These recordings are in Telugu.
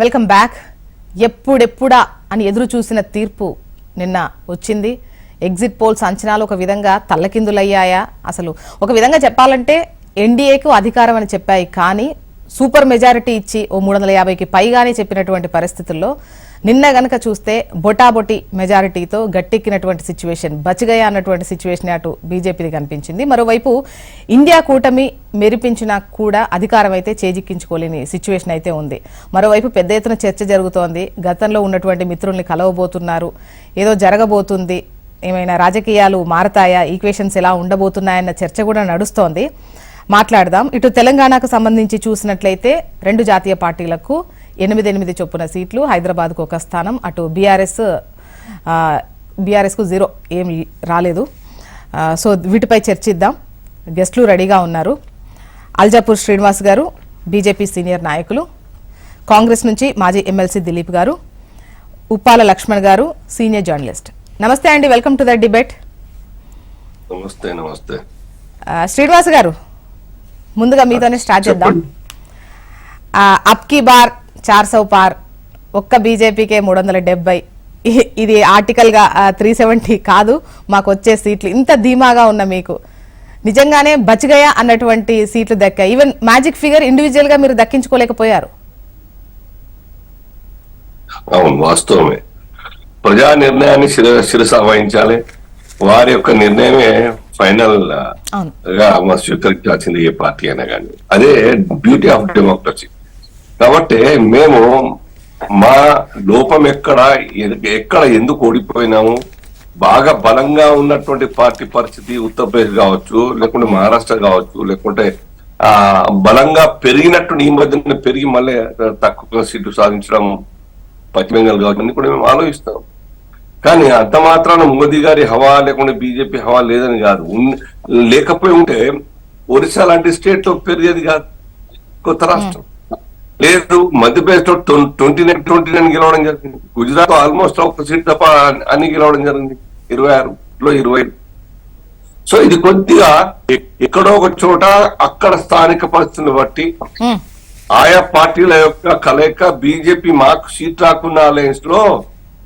Welcome back. ఎప్పుడెప్పుడా అని ఎదురు చూసిన తీర్పు నిన్న వచ్చింది. ఎగ్జిట్ పోల్స్ అంచనాలు ఒక విధంగా తల్లకిందులయ్యాయా? అసలు ఒక విధంగా చెప్పాలంటే ఎన్డీఏకు అధికారం అని చెప్పాయి, కానీ సూపర్ మెజారిటీ ఇచ్చి ఓ 350కి పైగానే చెప్పినటువంటి పరిస్థితుల్లో నిన్న గనక చూస్తే బొటాబొటి మెజారిటీతో గట్టెక్కినటువంటి సిచ్యువేషన్, బచిగయ అన్నటువంటి సిచ్యువేషన్ అటు బీజేపీది కనిపించింది. మరోవైపు ఇండియా కూటమి మెరిపించినా కూడా అధికారం అయితే చేజిక్కించుకోలేని సిచ్యువేషన్ అయితే ఉంది. మరోవైపు పెద్ద ఎత్తున చర్చ జరుగుతోంది. గతంలో ఉన్నటువంటి మిత్రుల్ని కలవబోతున్నారు, ఏదో జరగబోతుంది, ఏమైనా రాజకీయాలు మారతాయా, ఈక్వేషన్స్ ఎలా ఉండబోతున్నాయన్న చర్చ కూడా నడుస్తోంది. మాట్లాడదాం. ఇటు తెలంగాణకు సంబంధించి చూసినట్లయితే 2 జాతీయ పార్టీలకు 8 చొప్పున సీట్లు, హైదరాబాద్కు 1 స్థానం, అటు బీఆర్ఎస్కు 0 ఏం రాలేదు. సో వీటిపై చర్చిద్దాం. గెస్టులు రెడీగా ఉన్నారు. అల్జాపూర్ శ్రీనివాస్ గారు బీజేపీ సీనియర్ నాయకులు, కాంగ్రెస్ నుంచి మాజీ ఎమ్మెల్సీ దిలీప్ గారు, ఉప్పాల లక్ష్మణ్ గారు సీనియర్ జర్నలిస్ట్. నమస్తే అండి, వెల్కమ్ టు ద డిబేట్. నమస్తే. నమస్తే శ్రీనివాస్ గారు, ముందుగా మీతోనే స్టార్ట్ చేద్దాం. అబ్కి బార్ 400 పార్, ఒక్క బీజేపీకే 370, ఇది ఆర్టికల్గా 370 కాదు, మాకు వచ్చే సీట్లు. ఇంత ధీమాగా ఉన్న మీకు నిజంగానే బచిగయ అన్నటువంటి సీట్లు దక్కాయి. ఈవెన్ మ్యాజిక్ ఫిగర్ ఇండివిజువల్ గా మీరు దక్కించుకోలేకపోయారు. అవును, వాస్తవమే. ప్రజా నిర్ణయాన్ని శిరస వహించాలి. వారి యొక్క నిర్ణయమే ఫైనల్ గా స్వీకరించాల్సింది ఏ పార్టీ అయినా కానీ. అదే బ్యూటీ ఆఫ్ డెమోక్రసీ. కాబట్టి మేము మా లోపం ఎక్కడ ఎందుకు ఓడిపోయినాము, బాగా బలంగా ఉన్నటువంటి పార్టీ పరిస్థితి ఉత్తరప్రదేశ్ కావచ్చు, లేకుంటే మహారాష్ట్ర కావచ్చు, లేకుంటే బలంగా పెరిగినట్టు ఈ మధ్యన పెరిగి మళ్ళీ తక్కువ సీట్లు సాధించడం పశ్చిమ బెంగాల్ కావచ్చు అని కూడా మేము ఆలోచిస్తాం. కానీ అంత మాత్రాన మోదీ గారి హవా లేకుంటే బీజేపీ హవా లేదని కాదు. లేకపోయి ఉంటే ఒరిస్సా లాంటి స్టేట్ లో పెరిగేది కాదు, కొత్త రాష్ట్రం లేదు. మధ్యప్రదేశ్ లో 29 గెలవడం జరిగింది. గుజరాత్ ఆల్మోస్ట్ 1 సీట్ తప్ప అన్ని గెలవడం జరిగింది, 26లో 25. సో ఇది కొద్దిగా ఎక్కడో ఒక చోట అక్కడ స్థానిక పరిస్థితులను బట్టి ఆయా పార్టీల యొక్క కలయిక. బీజేపీ మాకు సీట్ రాకున్న అలయన్స్ లో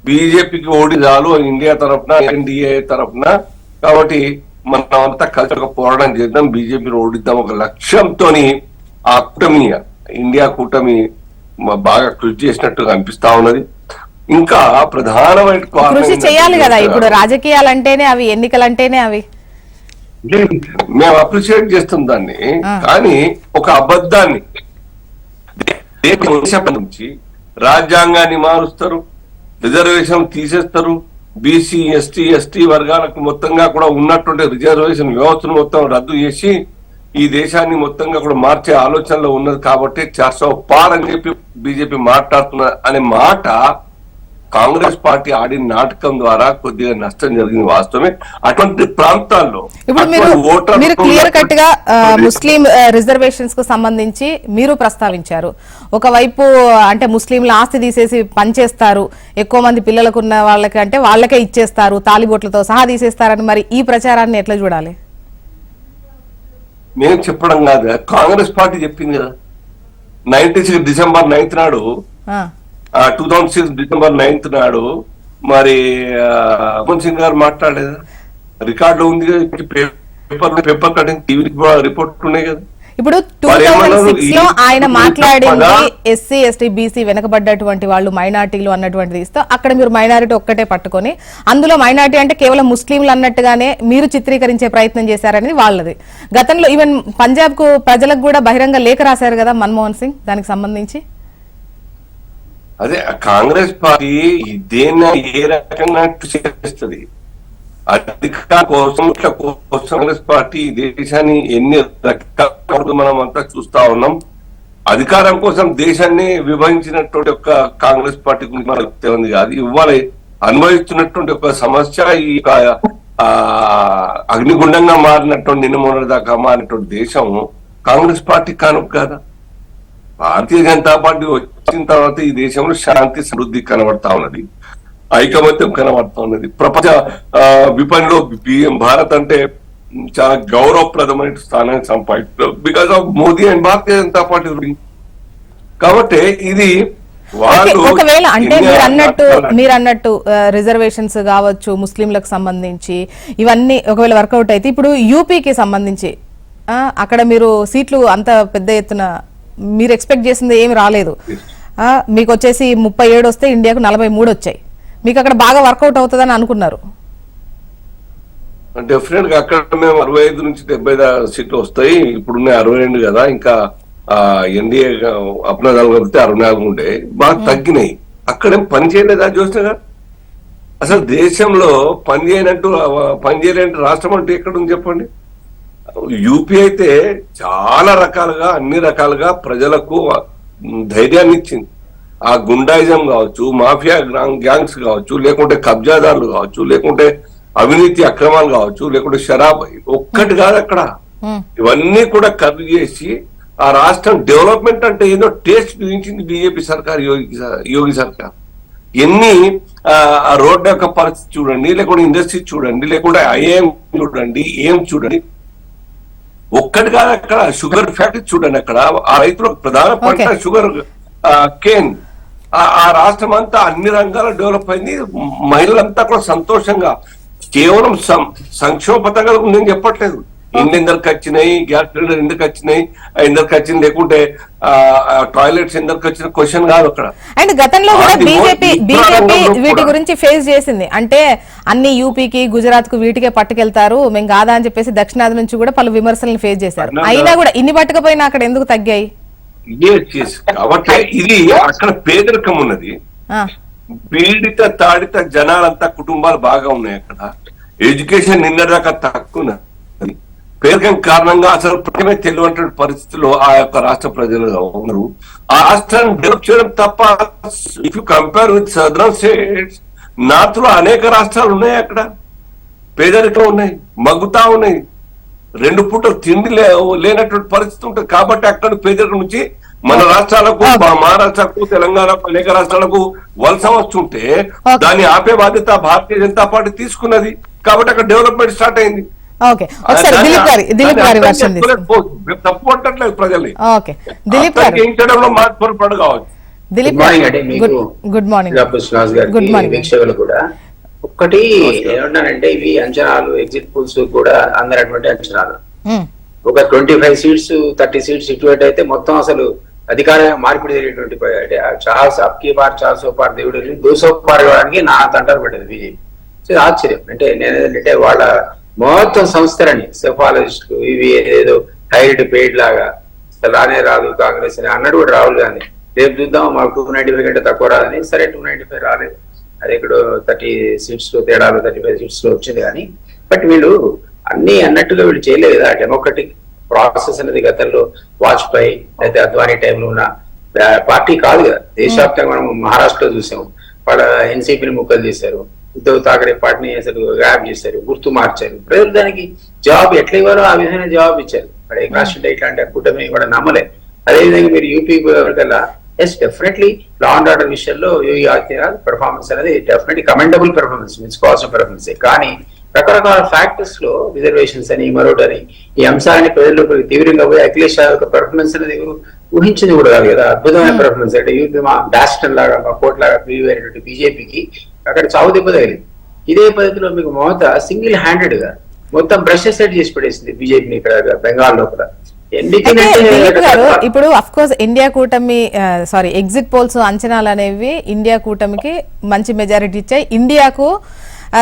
బీజేపీకి ఓడి చాలు ఇండియా తరఫున, ఎన్డీఏ తరఫున. కాబట్టి మనం అంతా కలిసి ఒక పోరాటం చేద్దాం, బీజేపీని ఓడిద్దాం ఒక లక్ష్యంతో ఆ కూటమి, ఇండియా కూటమి బాగా కృషి చేసినట్టుగా అనిపిస్తా ఉన్నది. ఇంకా ప్రధానమైన కృషి చేయాలి కదా. ఇప్పుడు రాజకీయాలు అంటేనే అవి, ఎన్నికలంటేనే అవి. మేము అప్రిషియేట్ చేస్తాం దాన్ని. కానీ ఒక అబద్ధాన్ని నుంచి రాజ్యాంగాన్ని మారుస్తారు, రిజర్వేషన్ తీసేస్తారు, బీసీ ఎస్టీ వర్గాలకు మొత్తంగా కూడా ఉన్నటువంటి రిజర్వేషన్ వ్యవస్థను మొత్తం రద్దు చేసి ఈ దేశాన్ని మొత్తంగా కూడా మార్చే ఆలోచనలో ఉన్నది. కాబట్టి 400 పార్ అని చెప్పి బీజేపీ మాట్లాడుతున్న అనే మాట కాంగ్రెస్ పార్టీ ఆడిన నాటకం ద్వారా కొద్దిగా నష్టం జరిగింది, వాస్తవమే. అటువంటి ప్రాంతాల్లో ఇప్పుడు మీరు క్లియర్ కట్ గా ముస్లిం రిజర్వేషన్స్ కు సంబంధించి మీరు ప్రస్తావించారు. ఒకవైపు అంటే ముస్లింల ఆస్తి తీసేసి పనిచేస్తారు, ఎక్కువ మంది పిల్లలకు ఉన్న వాళ్ళకి అంటే వాళ్ళకే ఇచ్చేస్తారు, తాలిబొట్లతో సహా తీసేస్తారని, మరి ఈ ప్రచారాన్ని ఎట్లా చూడాలి? నేను చెప్పడం కాదు, కాంగ్రెస్ పార్టీ చెప్పింది కదా. 96 డిసెంబర్ 9 నాడు, 2006 డిసెంబర్ 9 నాడు మరి మన్మోహన్ సింగ్ గారు మాట్లాడలేదా? రికార్డు ఉంది కదా, పేపర్ కటింగ్, టీవీ రిపోర్ట్ ఉన్నాయి కదా. ఇప్పుడు 2006 లో ఆయన మాట్లాడింది ఎస్సీ ఎస్టీ బీసీ వెనకబడ్డటువంటి వాళ్ళు, మైనార్టీలు అన్నటువంటిది ఇస్తే అక్కడ మీరు మైనారిటీ ఒక్కటే పట్టుకొని అందులో మైనారిటీ అంటే కేవలం ముస్లింలు అన్నట్టుగానే మీరు చిత్రీకరించే ప్రయత్నం చేశారనేది వాళ్ళది. గతంలో ఈవెన్ పంజాబ్ కు ప్రజలకు కూడా బహిరంగ లేఖ రాశారు కదా మన్మోహన్ సింగ్ దానికి సంబంధించి. అదే కాంగ్రెస్ పార్టీ దేన్ని ఏ రకంగా చేస్తుంది, అధికారం కోసం కాంగ్రెస్ పార్టీ దేశాన్ని ఎన్ని రకాలు మనం అంతా చూస్తా ఉన్నాం. అధికారం కోసం దేశాన్ని విభజించినటువంటి ఒక కాంగ్రెస్ పార్టీ గురించి మనకు తెలియదు కాదు. ఇవాళ అనుభవిస్తున్నటువంటి ఒక సమస్య, ఈ అగ్నిగుండంగా మారినటువంటి నిన్నమొన్నటి దాకా మారినటువంటి దేశం కాంగ్రెస్ పార్టీ కానుక కదా. భారతీయ జనతా పార్టీ వచ్చిన తర్వాత ఈ దేశంలో శాంతి సమృద్ధి కనబడతా ఉన్నది, ఐకమత్యం కనబడతా ఉన్నది. ప్రపంచ విపణిలో భారత్ అంటే చాలా గౌరవప్రదమైన స్థానాన్ని సంపాదించారు because of Modi and Bharatiya Janata party. కాబట్టి ఇది ఒకవేళ అంటే మీరు అన్నట్టు రిజర్వేషన్స్ కావచ్చు ముస్లింలకు సంబంధించి ఇవన్నీ ఒకవేళ వర్కౌట్ అయితే ఇప్పుడు యూపీకి సంబంధించి అక్కడ మీరు సీట్లు అంత పెద్ద ఎత్తున మీరు ఎక్స్పెక్ట్ చేసింది ఏమి రాలేదు, మీకు వచ్చేసి 37 వస్తే ఇండియాకు 43 వచ్చాయి, మీకు అక్కడ బాగా వర్కౌట్ అవుతుందని అనుకున్నారు. డెఫినెట్ గా అక్కడ మేము 65 నుంచి 70 సీట్లు వస్తాయి, ఇప్పుడున్న 62 కదా, ఇంకా ఎన్డీఏ అప్నాదాలు కలిపితే 64 ఉండే, బాగా తగ్గినాయి. అక్కడేం పని చేయలేదా చూసినా గారు? అసలు దేశంలో పని చేయలేంటూ రాష్ట్రం అంటే ఎక్కడ ఉంది చెప్పండి? యూపీ అయితే చాలా రకాలుగా అన్ని రకాలుగా ప్రజలకు ధైర్యాన్ని ఇచ్చింది. ఆ గుండాయిజం కావచ్చు, మాఫియా గ్యాంగ్స్ కావచ్చు, లేకుంటే కబ్జాదారులు కావచ్చు, లేకుంటే అవినీతి అక్రమాలు కావచ్చు, లేకుంటే షరాబ్, ఒక్కటి కాదు అక్కడ. ఇవన్నీ కూడా కర్రీ చేసి ఆ రాష్ట్రం డెవలప్మెంట్ అంటే ఏదో టేస్ట్ చూపించింది బీజేపీ సర్కార్, యోగి సర్కార్. ఎన్ని ఆ రోడ్డు యొక్క పరిస్థితి చూడండి, లేకుంటే ఇండస్ట్రీ చూడండి, లేకుంటే ఐఏఎం చూడండి, ఏం చూడండి, ఒక్కటి కాదు అక్కడ. షుగర్ ఫ్యాక్టరీ చూడండి, అక్కడ ఆ రైతులకు ప్రధాన పంట షుగర్ కేన్. ఆ రాష్ట్రం అంతా అన్ని రంగాల్లో డెవలప్ అయింది. మహిళలంతా కూడా సంతోషంగా, కేవలం సంక్షేమ పథకాలకు నేను చెప్పట్లేదు, ఇండ్లు ఎందరికి వచ్చినాయి, గ్యాస్ సిలిండర్ ఎందుకు వచ్చినాయి, ఎందరికి వచ్చింది, లేకుంటే టాయిలెట్స్ ఎందరికి వచ్చిన క్వశ్చన్ కాదు అక్కడ. అండ్ గతంలో కూడా బీజేపీ వీటి గురించి ఫేస్ చేసింది, అంటే అన్ని యూపీకి గుజరాత్ కు వీటికే పట్టుకెళ్తారు మేము కాదా అని చెప్పేసి దక్షిణాది నుంచి కూడా పలు విమర్శలను ఫేస్ చేశారు. అయినా కూడా ఇన్ని పట్టుకపోయినా అక్కడ ఎందుకు తగ్గాయి? కాబట్టి ఇది అక్కడ పేదరికం ఉన్నది, పీడిత తాడిత జనాలంతా కుటుంబాలు బాగా ఉన్నాయి అక్కడ. ఎడ్యుకేషన్ నిన్నదాకా తక్కువ, పేదరికం కారణంగా అసలు ప్రతిమే తెలియనటువంటి పరిస్థితుల్లో ఆ యొక్క రాష్ట్ర ప్రజలు ఉన్నారు. ఆ రాష్ట్రాన్ని డెవలప్ చేయడం తప్ప, if you compare with southern states, north లో అనేక రాష్ట్రాలు ఉన్నాయి, అక్కడ పేదరికం ఉన్నాయి, మగ్గుతా ఉన్నాయి, 2 పూటలు తిండి లేనటువంటి పరిస్థితి ఉంటుంది. కాబట్టి అక్కడ పేదరికం నుంచి మన రాష్ట్రాలకు, మహారాష్ట్రకు, తెలంగాణకు, అనేక రాష్ట్రాలకు వలస వస్తుంటే దాన్ని ఆపే బాధ్యత భారతీయ జనతా పార్టీ తీసుకున్నది. కాబట్టి అక్కడ డెవలప్మెంట్ స్టార్ట్ అయింది. తప్పుపట్టట్లేదు ప్రజల్ని, చేయించడంలో మార్పుపడు కావచ్చు. Good morning. వీక్షకులు కూడా ఒక్కటి ఏమన్నానంటే, ఇవి అంచనాలు, ఎగ్జిట్ పోల్స్ కూడా అందనటువంటి అంచనాలు. ఒక 25 సీట్స్ 30 సీట్స్ ఇటువంటి అయితే మొత్తం అసలు అధికార మార్పిడి జరిగేటువంటి చార్స్ అప్కి బార్ 400 పార్ దేవుడు 200 పార్ ఇవ్వడానికి నా తంటారు పడ్డది బీజేపీ. సో ఆశ్చర్యం అంటే నేను ఏంటంటే వాళ్ళ మొత్తం సంస్థలని సెఫాలజిస్ట్ ఇవి ఏదో హైడ్ పెయిడ్ లాగా రానే రాదు కాంగ్రెస్ అని అన్నాడు కూడా రాహుల్ గాంధీ. రేపు చూద్దాం మాకు 295 కంటే తక్కువ రాదని. సరే 295 రాలేదు, అది ఎక్కడో 30 సీట్స్ లో తేడాలు 35 సీట్స్ లో వచ్చింది. కానీ బట్ వీళ్ళు అన్ని అన్నట్టుగా వీళ్ళు చేయలేదు కదా. డెమోక్రటిక్ ప్రాసెస్ అనేది గతంలో వాజ్పేయి అయితే అద్వానీ టైంలో ఉన్న పార్టీ కాదు కదా. దేశవ్యాప్తంగా మనం మహారాష్ట్రలో చూసాము, వాళ్ళ ఎన్సీపీని ముక్కలు చేశారు, ఉద్ధవ్ థాకరే పార్టీని అసలు గ్యాప్ చేశారు, గుర్తు మార్చారు. ప్రజలు దానికి జవాబు ఎట్లా ఇవ్వాలో ఆ విధంగా జవాబు ఇచ్చారు. వాడు ఏ కాస్ట్ ఇట్లాంటి కూటమి కూడా నమ్మలేదు. అదేవిధంగా మీరు యూపీ కల్లా yes definitely law and order విషయంలో యోగి ఆదిత్యనాథ్ పెర్ఫార్మెన్స్ అనేది డెఫినెట్లీ కమెండబుల్ పెర్ఫార్మెన్స్, మెచ్చుకోవాల్సిన పెర్ఫార్మెన్స్. కానీ రకరకాల ఫ్యాక్టర్స్ లో రిజర్వేషన్స్ అని మరొకటి ఈ అంశాన్ని ప్రజల్లోకి తీవ్రంగా పోయి అఖిలేష్ యాదవ్ యొక్క పెర్ఫార్మెన్స్ అనేది ఎవరు ఊహించింది కూడా కాదు కదా. అద్భుతమైన పెర్ఫార్మెన్స్. అంటే యూపీ మా డాస్టన్ లాగా మా కోట్ లాగా ప్రివ్యూ అయినటువంటి బీజేపీకి అక్కడ చావు దెబ్బ తగిలింది. ఇదే పద్ధతిలో మీకు మమత సింగిల్ హ్యాండెడ్ గా మొత్తం బ్రష్ సెట్ చేసి పడేసింది బీజేపీని ఇక్కడ బెంగాల్ లోపల. ఇప్పుడు అఫ్ కోర్స్ ఇండియా కూటమి ఎగ్జిట్ పోల్స్ అంచనాలు అనేవి ఇండియా కూటమికి మంచి మెజారిటీ ఇచ్చాయి. ఇండియాకు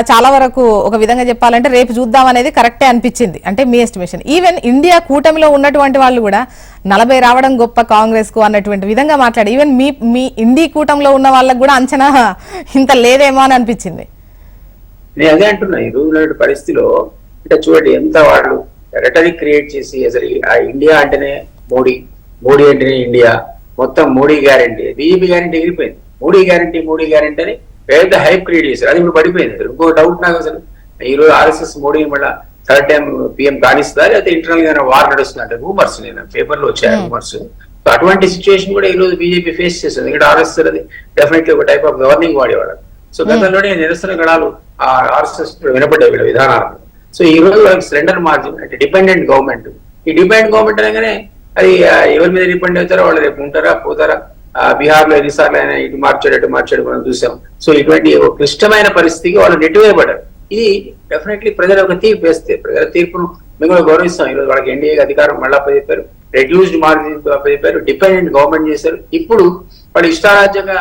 చాలా వరకు ఒక విధంగా చెప్పాలంటే రేపు చూద్దాం అనేది కరెక్టే అనిపించింది, అంటే మీ ఎస్టిమేషన్. ఈవెన్ ఇండియా కూటమిలో ఉన్నటువంటి వాళ్ళు కూడా 40 రావడం గొప్ప కాంగ్రెస్ కు అన్నటువంటి విధంగా మాట్లాడి ఈవెన్ మీ ఇండియా కూటమిలో ఉన్న వాళ్ళకు కూడా అంచనా ఇంత లేదేమో అని అనిపించింది. నేను అదే అంటున్నా, ఈ రోజు పరిస్థితిలో అంటే చూడండి ఎంత వాళ్ళు రెటరిక్ క్రియేట్ చేసి అసలు ఆ ఇండియా అంటేనే మోడీ, మోడీ అంటేనే ఇండియా, మొత్తం మోడీ గ్యారంటీ, బీజేపీ గ్యారంటీ ఎగిరిపోయింది. మోడీ గ్యారంటీ అని పెద్ద హైప్ క్రియేట్ చేశారు. అది ఇప్పుడు పడిపోయింది. ఇంకో డౌట్ నాకు అసలు ఈ రోజు ఆర్ఎస్ఎస్ మోడీని మళ్ళీ థర్డ్ టైం పీఎం కానిస్తుందా లేకపోతే ఇంటర్నల్ గా వార్ నడుస్తుందంటే రూమర్స్, నేను పేపర్ లో వచ్చాయి రూమర్స్. సో అటువంటి సిచ్యువేషన్ కూడా ఈ రోజు బీజేపీ ఫేస్ చేస్తుంది. ఇక్కడ ఆర్ఎస్ఎస్ అది డెఫినెట్లీ ఒక టైప్ ఆఫ్ గవర్నింగ్ వాడేవాడు. సో గతంలోనే నిరసన గణాలు ఆ ఆర్ఎస్ఎస్ వినపడ్డాయి వీళ్ళ విధానాలు. సో ఈ రోజు వాళ్ళకి సిలిండర్ మార్జిన్ అంటే డిపెండెంట్ గవర్నమెంట్. ఈ డిపెండెంట్ గవర్నమెంట్ అనగానే అది ఎవరి మీద డిపెండ్ అవుతారో వాళ్ళు రేపు ఉంటారా పోతారా బీహార్ లో ఎన్నిసార్లు ఆయన ఇటు మార్చాడు మనం చూసాం. సో ఇటువంటి ఒక క్లిష్టమైన పరిస్థితికి వాళ్ళు నెట్టివేయబడ్డారు. ఇది డెఫినెట్లీ ప్రజల ఒక తీర్పు వేస్తే, ప్రజల తీర్పును మేము కూడా గౌరవిస్తాం. ఈరోజు వాళ్ళకి ఎన్డీఏ అధికారం మళ్ళీ అప్పచెప్పారు, రెడ్యూస్డ్ మార్జిన్ అప్పచెప్పారు, డిపెండెంట్ గవర్నమెంట్ చేశారు. ఇప్పుడు వాళ్ళు ఇష్టారాజ్యంగా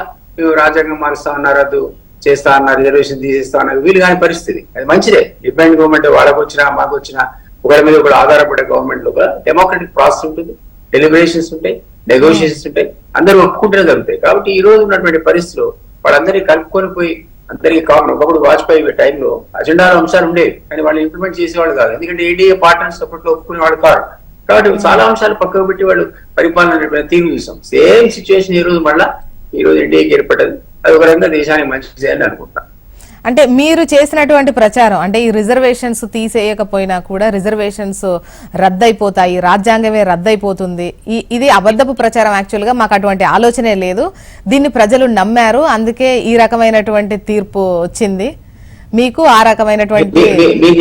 రాజ్యాంగం మారుస్తా ఉన్నారు, రద్దు చేస్తా అన్నారు, రిజర్వేషన్ తీసేస్తా అన్నారు. వీళ్ళు కాని పరిస్థితి. అది మంచిదే. డిపెండెంట్ గవర్నమెంట్ వాళ్ళకు వచ్చినా మాకు వచ్చినా ఒకరి మీద ఒకరు ఆధారపడే గవర్నమెంట్ లో డెమోక్రటిక్ ప్రాసెస్ ఉంటుంది, డెలిబరేషన్స్ ఉంటాయి, నెగోషియేషన్స్ ఉంటాయి, అందరూ ఒప్పుకుంటూనే జరుగుతాయి. కాబట్టి ఈ రోజు ఉన్నటువంటి పరిస్థితిలో వాళ్ళందరినీ కలుపుకొని పోయి అందరికీ కావాలి. ఒకప్పుడు వాజ్పేయి టైంలో అజెండాలో అంశాలు ఉండేవి, కానీ వాళ్ళు ఇంప్లిమెంట్ చేసేవాళ్ళు కాదు. ఎందుకంటే ఎన్డీఏ పార్ట్నర్స్ అప్పట్లో ఒప్పుకునేవాళ్ళు కాదు. కాబట్టి చాలా అంశాలు పక్కకు పెట్టి వాళ్ళు పరిపాలన తీరు చూసాం. సేమ్ సిచ్యువేషన్ ఈ రోజు మళ్ళా ఈ రోజు ఎన్డీఏకి ఏర్పడ్డది. అది ఒక రకంగా దేశానికి మంచిది అని అనుకుంటాను. అంటే మీరు చేసినటువంటి ప్రచారం అంటే ఈ రిజర్వేషన్స్ తీసేయకపోయినా కూడా రిజర్వేషన్స్ రద్దయిపోతాయి, రాజ్యాంగమే రద్దయిపోతుంది, ఇది అబద్ధపు ప్రచారం. యాక్చువల్గా మాకు అటువంటి ఆలోచనే లేదు, దీన్ని ప్రజలు నమ్మారు, అందుకే ఈ రకమైనటువంటి తీర్పు వచ్చింది. మీకు ఆ రకమైనటువంటి మీరు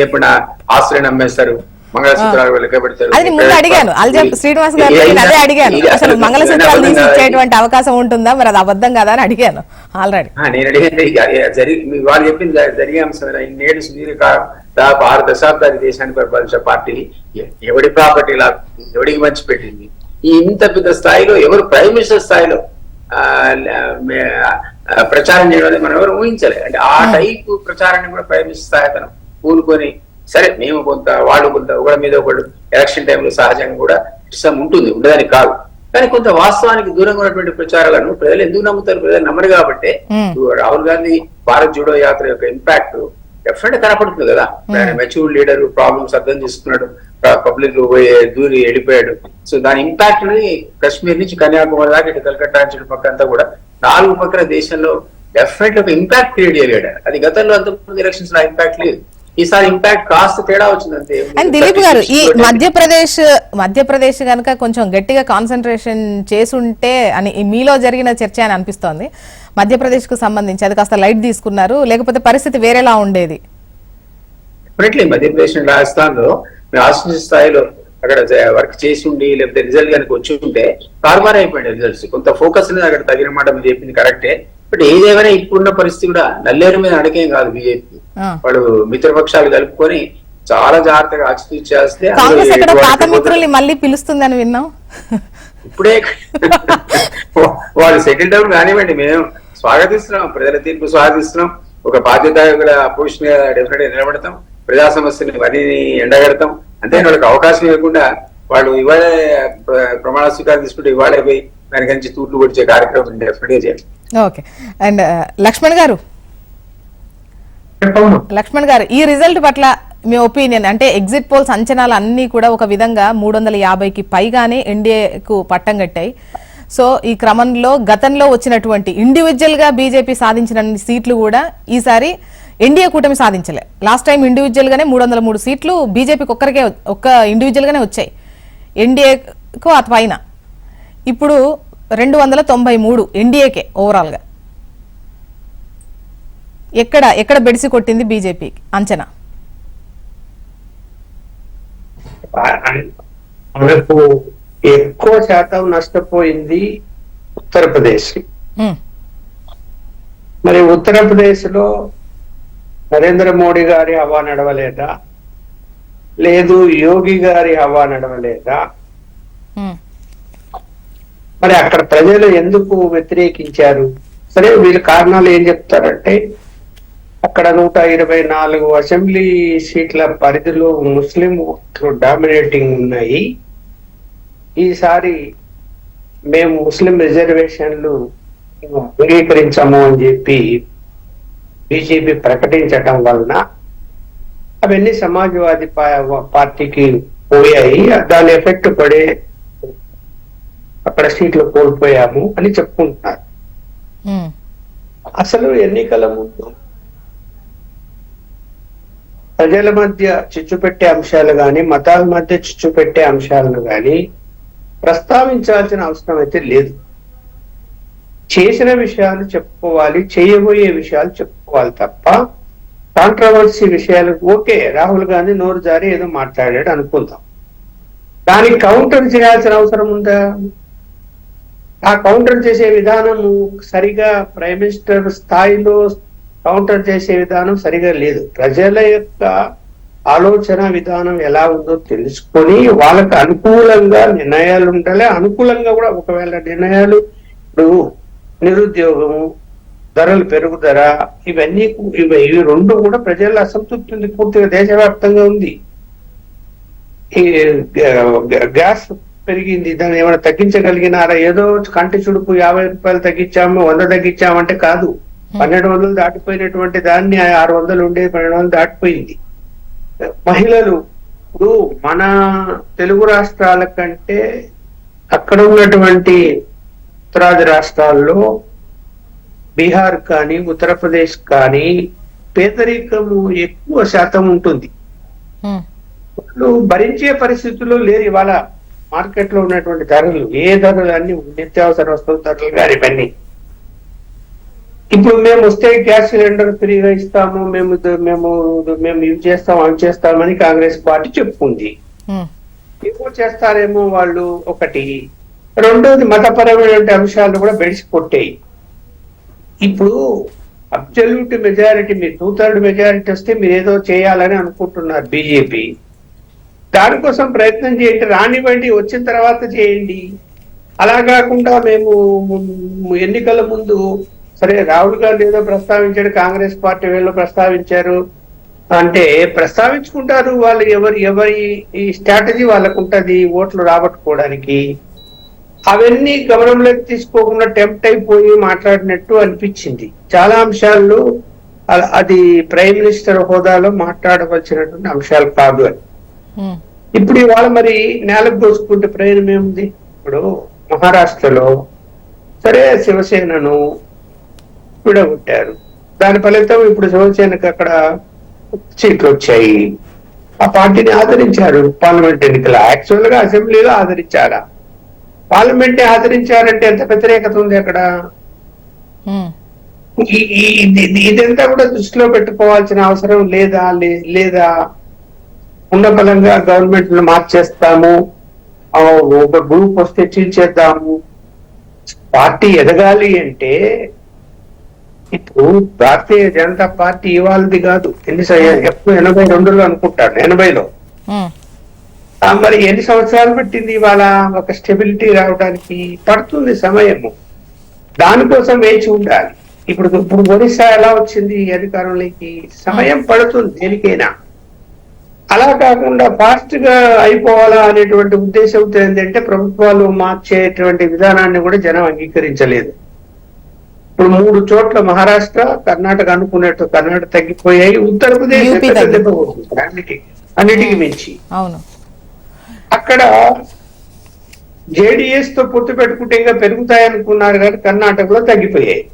చెప్పండి ఆస్తులను నమ్మేస్తారు, మంగళసూత్రాలు లెక్కబెడతారు. అది ముందు అడిగాను శ్రీనివాస్ గారు, నేను అదే అడిగాను, అసలు మంగళసూత్రాలు తీసి ఇచ్చేటువంటి అవకాశం ఉంటుందా, మరి అది అబద్ధం కదా అని అడిగాను ఆల్రెడీ. నేను అడిగింది వాళ్ళు చెప్పింది జరిగే అంశం. ఇన్నేళ్ళు సుదీర్ఘకాలం దాదాపు 6 దశాబ్దాలు దేశాన్ని పరిపాలించిన పార్టీ ఎవడి ప్రాపర్టీ లా ఎవడికి మంచి పెట్టింది. ఇంత పెద్ద స్థాయిలో ఎవరు ప్రైమ్ మినిస్టర్ స్థాయిలో ప్రచారం చేయడం మనం ఎవరు ఊహించలే. అంటే ఆ టైపు ప్రచారాన్ని కూడా ప్రైమ్ మినిస్టర్ స్థాయి తను పూనుకొని, సరే మేము కొంత వాళ్ళు కొంత ఒకళ్ళ మీద ఒకళ్ళు ఎలక్షన్ టైంలో సహజంగా కూడా ఇష్టం ఉంటుంది, ఉండదని కాదు. కానీ కొంత వాస్తవానికి దూరంగా ఉన్నటువంటి ప్రచారాలను ప్రజలు ఎందుకు నమ్ముతారు? ప్రజలు నమ్మరు కాబట్టి. రాహుల్ గాంధీ భారత్ జోడో యాత్ర యొక్క ఇంపాక్ట్ డెఫినెట్ కనపడుతుంది కదా. మెచ్యూర్డ్ లీడర్, ప్రాబ్లమ్స్ అర్థం చేసుకున్నాడు, పబ్లిక్ దూరి వెళ్ళిపోయాడు. సో దాని ఇంపాక్ట్ అనేది కశ్మీర్ నుంచి కన్యాకుమారి దాకా ఇటు కలకత్తా నుంచి పక్కంతా కూడా 4 పక్కల దేశంలో డెఫినెట్ ఒక ఇంపాక్ట్ క్రియేట్ చేయగలిగాడు. అది గతంలో అంతకుముందు ఎలక్షన్స్ లో ఇంపాక్ట్ లేదు. ఈసారి ఇంపాక్ట్ కాస్త తేడా వచ్చిందంటే. అండ్ దిలీప్ గారు, ఈ మధ్యప్రదేశ్ కనుక కొంచెం గట్టిగా కాన్సన్ట్రేషన్ చేసుంటే అని మీలో జరిగిన చర్చ అని అనిపిస్తోంది. మధ్యప్రదేశ్ కు సంబంధించి అది కాస్త లైట్ తీసుకున్నారు, లేకపోతే పరిస్థితి వేరేలా ఉండేది. మధ్యప్రదేశ్ రాజస్థాన్ లో రాష్ట్ర స్థాయిలో అక్కడ వర్క్ చేసి ఉండి లేకపోతే రిజల్ట్ కనుక వచ్చి ఉంటే తారుమారు అయిపోయింది రిజల్ట్స్. కొంత ఫోకస్ అనేది అక్కడ తగిన మాట మీరు చెప్పింది కరెక్టే. బట్ ఏదేమైనా ఇప్పుడున్న పరిస్థితి కూడా నల్లేరు మీద అడకేం కాదు. బీజేపీ వాళ్ళు మిత్రపక్షాలు కలుపుకొని చాలా జాగ్రత్తగా ఆచితూచి చేస్తే మళ్ళీ పిలుస్తుందని విన్నాం. ఇప్పుడే వాళ్ళు సెటిల్ డౌన్ కానివ్వండి, మేము స్వాగతిస్తున్నాం, ప్రజల తీర్పు స్వాగతిస్తున్నాం. ఒక బాధ్యత అపోజిషన్ గా డెఫినెట్ గా నిలబడతాం, ప్రజా సమస్యని వని ఎండగడతాం. అంతే వాళ్ళకి అవకాశం ఇవ్వకుండా వాళ్ళు ఇవాళే ప్రమాణ స్వీకారం తీసుకుంటే ఇవాళే పోయి దాని నుంచి తూట్లు పొడిచే కార్యక్రమం డెఫినెట్ గా చేయాలి. ఓకే. అండ్ లక్ష్మణ్ గారు, ఈ రిజల్ట్ పట్ల మీ ఒపీనియన్ అంటే ఎగ్జిట్ పోల్స్ అంచనాలు అన్ని కూడా ఒక విధంగా 350కి పైగానే ఎన్డీఏకు పట్టం కట్టాయి. సో ఈ క్రమంలో గతంలో వచ్చినటువంటి ఇండివిజువల్ గా బీజేపీ సాధించిన సీట్లు కూడా ఈసారి ఎన్డీఏ కూటమి సాధించలే. లాస్ట్ టైం ఇండివిజువల్ గానే 303 సీట్లు బీజేపీకి ఒక్క ఇండివిజువల్ గానే వచ్చాయి, ఎన్డీఏకు ఆ పైన. ఇప్పుడు 293 ఎన్డీఏకే ఓవరాల్ గా. ఎక్కడ బెడిసి కొట్టింది బీజేపీ అంచనా? మనకు ఎక్కువ శాతం నష్టపోయింది ఉత్తరప్రదేశ్. మరి ఉత్తరప్రదేశ్ లో నరేంద్ర మోడీ గారి హవా నడవలేదా, లేదు యోగి గారి హవా నడవలేదా? మరి అక్కడ ప్రజలు ఎందుకు వ్యతిరేకించారు? సరే, వీళ్ళ కారణాలు ఏం చెప్తారంటే అక్కడ 124 అసెంబ్లీ సీట్ల పరిధిలో ముస్లిం డామినేటింగ్ ఉన్నాయి. ఈసారి మేము ముస్లిం రిజర్వేషన్లు అంగీకరించము అని చెప్పి బీజేపీ ప్రకటించటం వలన అవన్నీ సమాజ్వాదీ పార్టీకి పోయాయి. దాని ఎఫెక్ట్ పడే అక్కడ సీట్లు కోల్పోయాము అని చెప్పుకుంటున్నారు. అసలు ఎన్నికల ముందు ప్రజల మధ్య చిచ్చు పెట్టే అంశాలు గాని, మతాల మధ్య చిచ్చు పెట్టే అంశాలను గాని ప్రస్తావించాల్సిన అవసరం అయితే లేదు. చేసిన విషయాలు చెప్పుకోవాలి, చేయబోయే విషయాలు చెప్పుకోవాలి తప్ప కాంట్రవర్సీ విషయాలు ఓకే, రాహుల్ గాంధీ నోరు జారి ఏదో మాట్లాడాడు అనుకుందాం, దానికి కౌంటర్ చేయాల్సిన అవసరం ఉందా? ఆ కౌంటర్ చేసే విధానము సరిగా ప్రైమ్ మినిస్టర్ స్థాయిలో కౌంటర్ చేసే విధానం సరిగా లేదు. ప్రజల యొక్క ఆలోచన విధానం ఎలా ఉందో తెలుసుకొని వాళ్ళకు అనుకూలంగా నిర్ణయాలు ఉండాలి. అనుకూలంగా కూడా ఒకవేళ నిర్ణయాలు ఇప్పుడు నిరుద్యోగము, ధరలు పెరుగుదల, ఇవి రెండు కూడా ప్రజల అసంతృప్తి ఉంది, పూర్తిగా దేశవ్యాప్తంగా ఉంది. ఈ గ్యాస్ పెరిగింది, దాన్ని ఏమైనా తగ్గించగలిగినారా? ఏదో కంటి చుడుపు 50 రూపాయలు తగ్గించాము, 100 తగ్గించామంటే కాదు. 1200 దాటిపోయినటువంటి దాన్ని 600 ఉండేది 1200 దాటిపోయింది. మహిళలు ఇప్పుడు మన తెలుగు రాష్ట్రాల కంటే అక్కడ ఉన్నటువంటి ఉత్తరాది రాష్ట్రాల్లో బీహార్ కానీ ఉత్తరప్రదేశ్ కానీ పేదరికము ఎక్కువ శాతం ఉంటుంది. వాళ్ళు భరించే పరిస్థితుల్లో లేరు. ఇవాళ మార్కెట్ లో ఉన్నటువంటి ధరలు, ఏ ధరలు అన్ని నిత్యావసర వస్తువుల ధరలు కానీ ఇవన్నీ. ఇప్పుడు మేము వస్తే గ్యాస్ సిలిండర్ ఫ్రీగా ఇస్తాము, మేము ఇవి చేస్తాం అవి చేస్తామని కాంగ్రెస్ పార్టీ చెప్పుకుంది. ఏమో చేస్తారేమో వాళ్ళు. ఒకటి. రెండోది మతపరమైన అంశాలు కూడా బెడిసి కొట్టాయి. ఇప్పుడు అబ్సల్యూట్ మెజారిటీ, మీరు 2/3 మెజారిటీ వస్తే మీరు ఏదో చేయాలని అనుకుంటున్నారు బీజేపీ. దానికోసం ప్రయత్నం చేయండి, రానివ్వండి, వచ్చిన తర్వాత చేయండి. అలా కాకుండా మేము ఎన్నికల ముందు సరే రాహుల్ గాంధీ ఏదో ప్రస్తావించాడు, కాంగ్రెస్ పార్టీ వీళ్ళు ప్రస్తావించారు అంటే ప్రస్తావించుకుంటారు. వాళ్ళు ఎవరి ఈ స్ట్రాటజీ వాళ్ళకు ఉంటది ఓట్లు రాబట్టుకోవడానికి. అవన్నీ గమనంలోకి తీసుకోకుండా టెంప్ట్ అయిపోయి మాట్లాడినట్టు అనిపించింది. చాలా అంశాలు అది ప్రైమ్ మినిస్టర్ హోదాలో మాట్లాడవలసినటువంటి అంశాలు కాదు అని. ఇప్పుడు ఇవాళ మరి నేలకు దోసుకుంటే ప్రయోజనం ఏముంది? ఇప్పుడు మహారాష్ట్రలో సరే శివసేనను విడగొట్టారు, దాని ఫలితం ఇప్పుడు శివసేనకు అక్కడ సీట్లు వచ్చాయి. ఆ పార్టీని ఆదరించారు పార్లమెంట్ ఎన్నికల. యాక్చువల్ గా అసెంబ్లీలో ఆదరించారా? పార్లమెంట్ ఆదరించారంటే ఎంత వ్యతిరేకత ఉంది అక్కడ? ఇదంతా కూడా దృష్టిలో పెట్టుకోవాల్సిన అవసరం లేదా ఉన్న బలంగా గవర్నమెంట్ మార్చేస్తాము, ఒక గ్రూప్ వస్తే చీల్చేద్దాము. పార్టీ ఎదగాలి అంటే ఇప్పుడు భారతీయ జనతా పార్టీ ఇవాళది కాదు, 82లో అనుకుంటాను, 80లో. మరి ఎన్ని సంవత్సరాలు పట్టింది ఇవాళ ఒక స్టెబిలిటీ రావడానికి? పడుతుంది సమయము, దానికోసం వేచి ఉండాలి. ఇప్పుడు ఒరిస్సా ఎలా వచ్చింది అధికారంలోకి? సమయం పడుతుంది దేనికైనా. అలా కాకుండా ఫాస్ట్ గా అయిపోవాలా అనేటువంటి ఉద్దేశంతో ఏంటంటే ప్రభుత్వాలు మార్చేటువంటి విధానాన్ని కూడా జనం అంగీకరించలేదు. ఇప్పుడు 3 చోట్ల మహారాష్ట్ర, కర్ణాటక అనుకున్నట్టు కర్ణాటక తగ్గిపోయాయి, ఉత్తరప్రదేశ్ అన్నిటికీ మించి. అక్కడ జేడీఎస్ తో పొత్తు పెట్టుకుంటే ఇంకా పెరుగుతాయనుకున్నారు కానీ కర్ణాటకలో తగ్గిపోయాయి.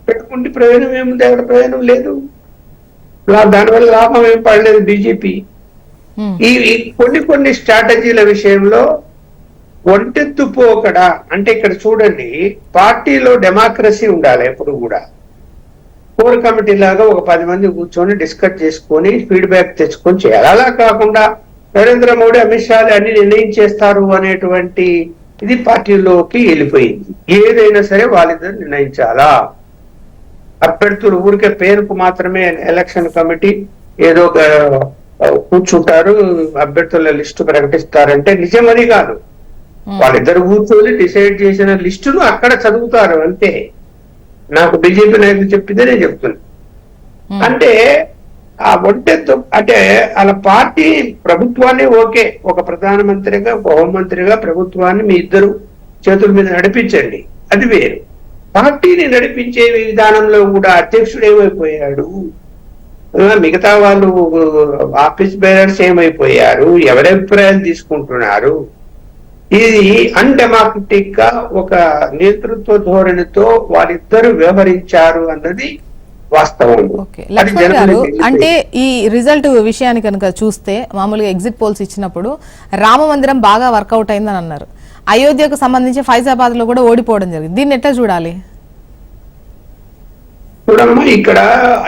పెట్టుకుంటే ప్రయోజనం ఏముంది? అక్కడ ప్రయోజనం లేదు, దానివల్ల లాభం ఏం పడలేదు బీజేపీ. ఈ కొన్ని స్ట్రాటజీల విషయంలో ఒంటెత్తు పోకడా. అంటే ఇక్కడ చూడండి, పార్టీలో డెమోక్రసీ ఉండాలి ఎప్పుడు కూడా. కోర్ కమిటీ లాగా ఒక 10 మంది కూర్చొని డిస్కస్ చేసుకొని ఫీడ్బ్యాక్ తెచ్చుకొని చేయాలి. అలా కాకుండా నరేంద్ర మోడీ, అమిత్ షా అన్ని నిర్ణయించేస్తారు అనేటువంటి ఇది పార్టీలోకి వెళ్ళిపోయింది. ఏదైనా సరే వాళ్ళిద్దరు నిర్ణయించాలా. అభ్యర్థులు ఊరికే పేరుకు మాత్రమే ఎలక్షన్ కమిటీ ఏదో కూర్చుంటారు, అభ్యర్థుల లిస్టు ప్రకటిస్తారంటే నిజమది కాదు. వాళ్ళిద్దరు కూర్చొని డిసైడ్ చేసిన లిస్టును అక్కడ చదువుతారు అంతే. నాకు బీజేపీ నాయకులు చెప్పిందే నేను చెప్తున్నా. అంటే ఆ ఒంటెత్తు అంటే అలా పార్టీ ప్రభుత్వాన్ని ఓకే, ఒక ప్రధానమంత్రిగా ఒక హోంమంత్రిగా ప్రభుత్వాన్ని మీ ఇద్దరు చేతుల మీద నడిపించండి, అది వేరు. పార్టీని నడిపించే విధానంలో కూడా అధ్యక్షుడు ఏమైపోయాడు, మిగతా వాళ్ళు ఆఫీస్ బేరర్స్ ఏమైపోయారు, ఎవరి అభిప్రాయాలు తీసుకుంటున్నారు, ఇది అన్డెమోక్రటిక్ గా ఒక నేతృత్వ ధోరణితో వారిద్దరు వ్యవహరించారు అన్నది వాస్తవం. లక్ష్మణ్ గారు, అంటే ఈ రిజల్ట్ విషయాన్ని కనుక చూస్తే మామూలుగా ఎగ్జిట్ పోల్స్ ఇచ్చినప్పుడు రామ మందిరం బాగా వర్కౌట్ అయిందని అన్నారు. అయోధ్యకు సంబంధించి ఫైజాబాద్ లో కూడా ఓడిపోవడం జరిగింది. దీన్ని ఎట్లా చూడాలి? చూడమ్మా, ఇక్కడ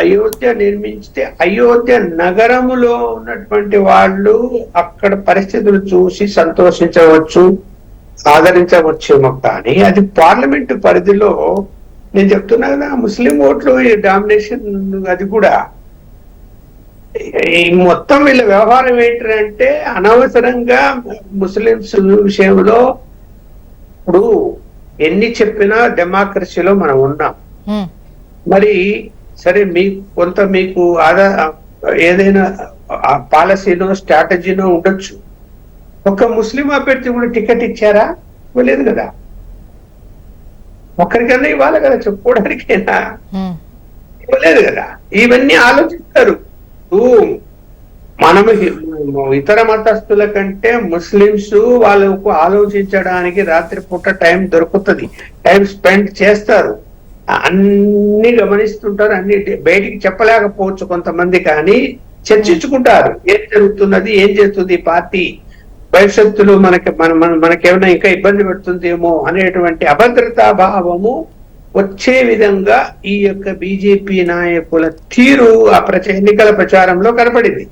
అయోధ్య నిర్మించితే అయోధ్య నగరములో ఉన్నటువంటి వాళ్ళు అక్కడ పరిస్థితులు చూసి సంతోషించవచ్చు, ఆదరించవచ్చేమో కానీ అది పార్లమెంట్ పరిధిలో నేను చెప్తున్నా కదా, ముస్లిం ఓట్లు డామినేషన్ అది కూడా ఈ మొత్తం వీళ్ళ వ్యవహారం ఏంటంటే అనవసరంగా ముస్లింస్ విషయంలో ఇప్పుడు ఎన్ని చెప్పినా డెమోక్రసీలో మనం ఉన్నాం. మరి సరే కొంత మీకు ఏదైనా పాలసీనో స్ట్రాటజీనో ఉండొచ్చు. ఒక ముస్లిం అభ్యర్థి కూడా టికెట్ ఇచ్చారా? ఇవ్వలేదు కదా. ఒక్కరికన్నా ఇవ్వాలి కదా, చెప్పుకోవడానికైనా ఇవ్వలేదు కదా. ఇవన్నీ ఆలోచిస్తారు. మనము ఇతర మతస్థుల కంటే ముస్లింస్ వాళ్ళకు ఆలోచించడానికి రాత్రి పూట టైం దొరుకుతుంది, టైం స్పెండ్ చేస్తారు, అన్ని గమనిస్తుంటారు, అన్ని బయటికి చెప్పలేకపోవచ్చు కొంతమంది, కానీ చర్చించుకుంటారు ఏం జరుగుతున్నది, ఏం చేస్తుంది పార్టీ, భవిష్యత్తులో మనకేమైనా ఇంకా ఇబ్బంది పెడుతుందేమో అనేటువంటి అభద్రతా భావము వచ్చే విధంగా ఈ యొక్క బీజేపీ నాయకుల తీరు ఆ ఎన్నికల ప్రచారంలో కనపడింది.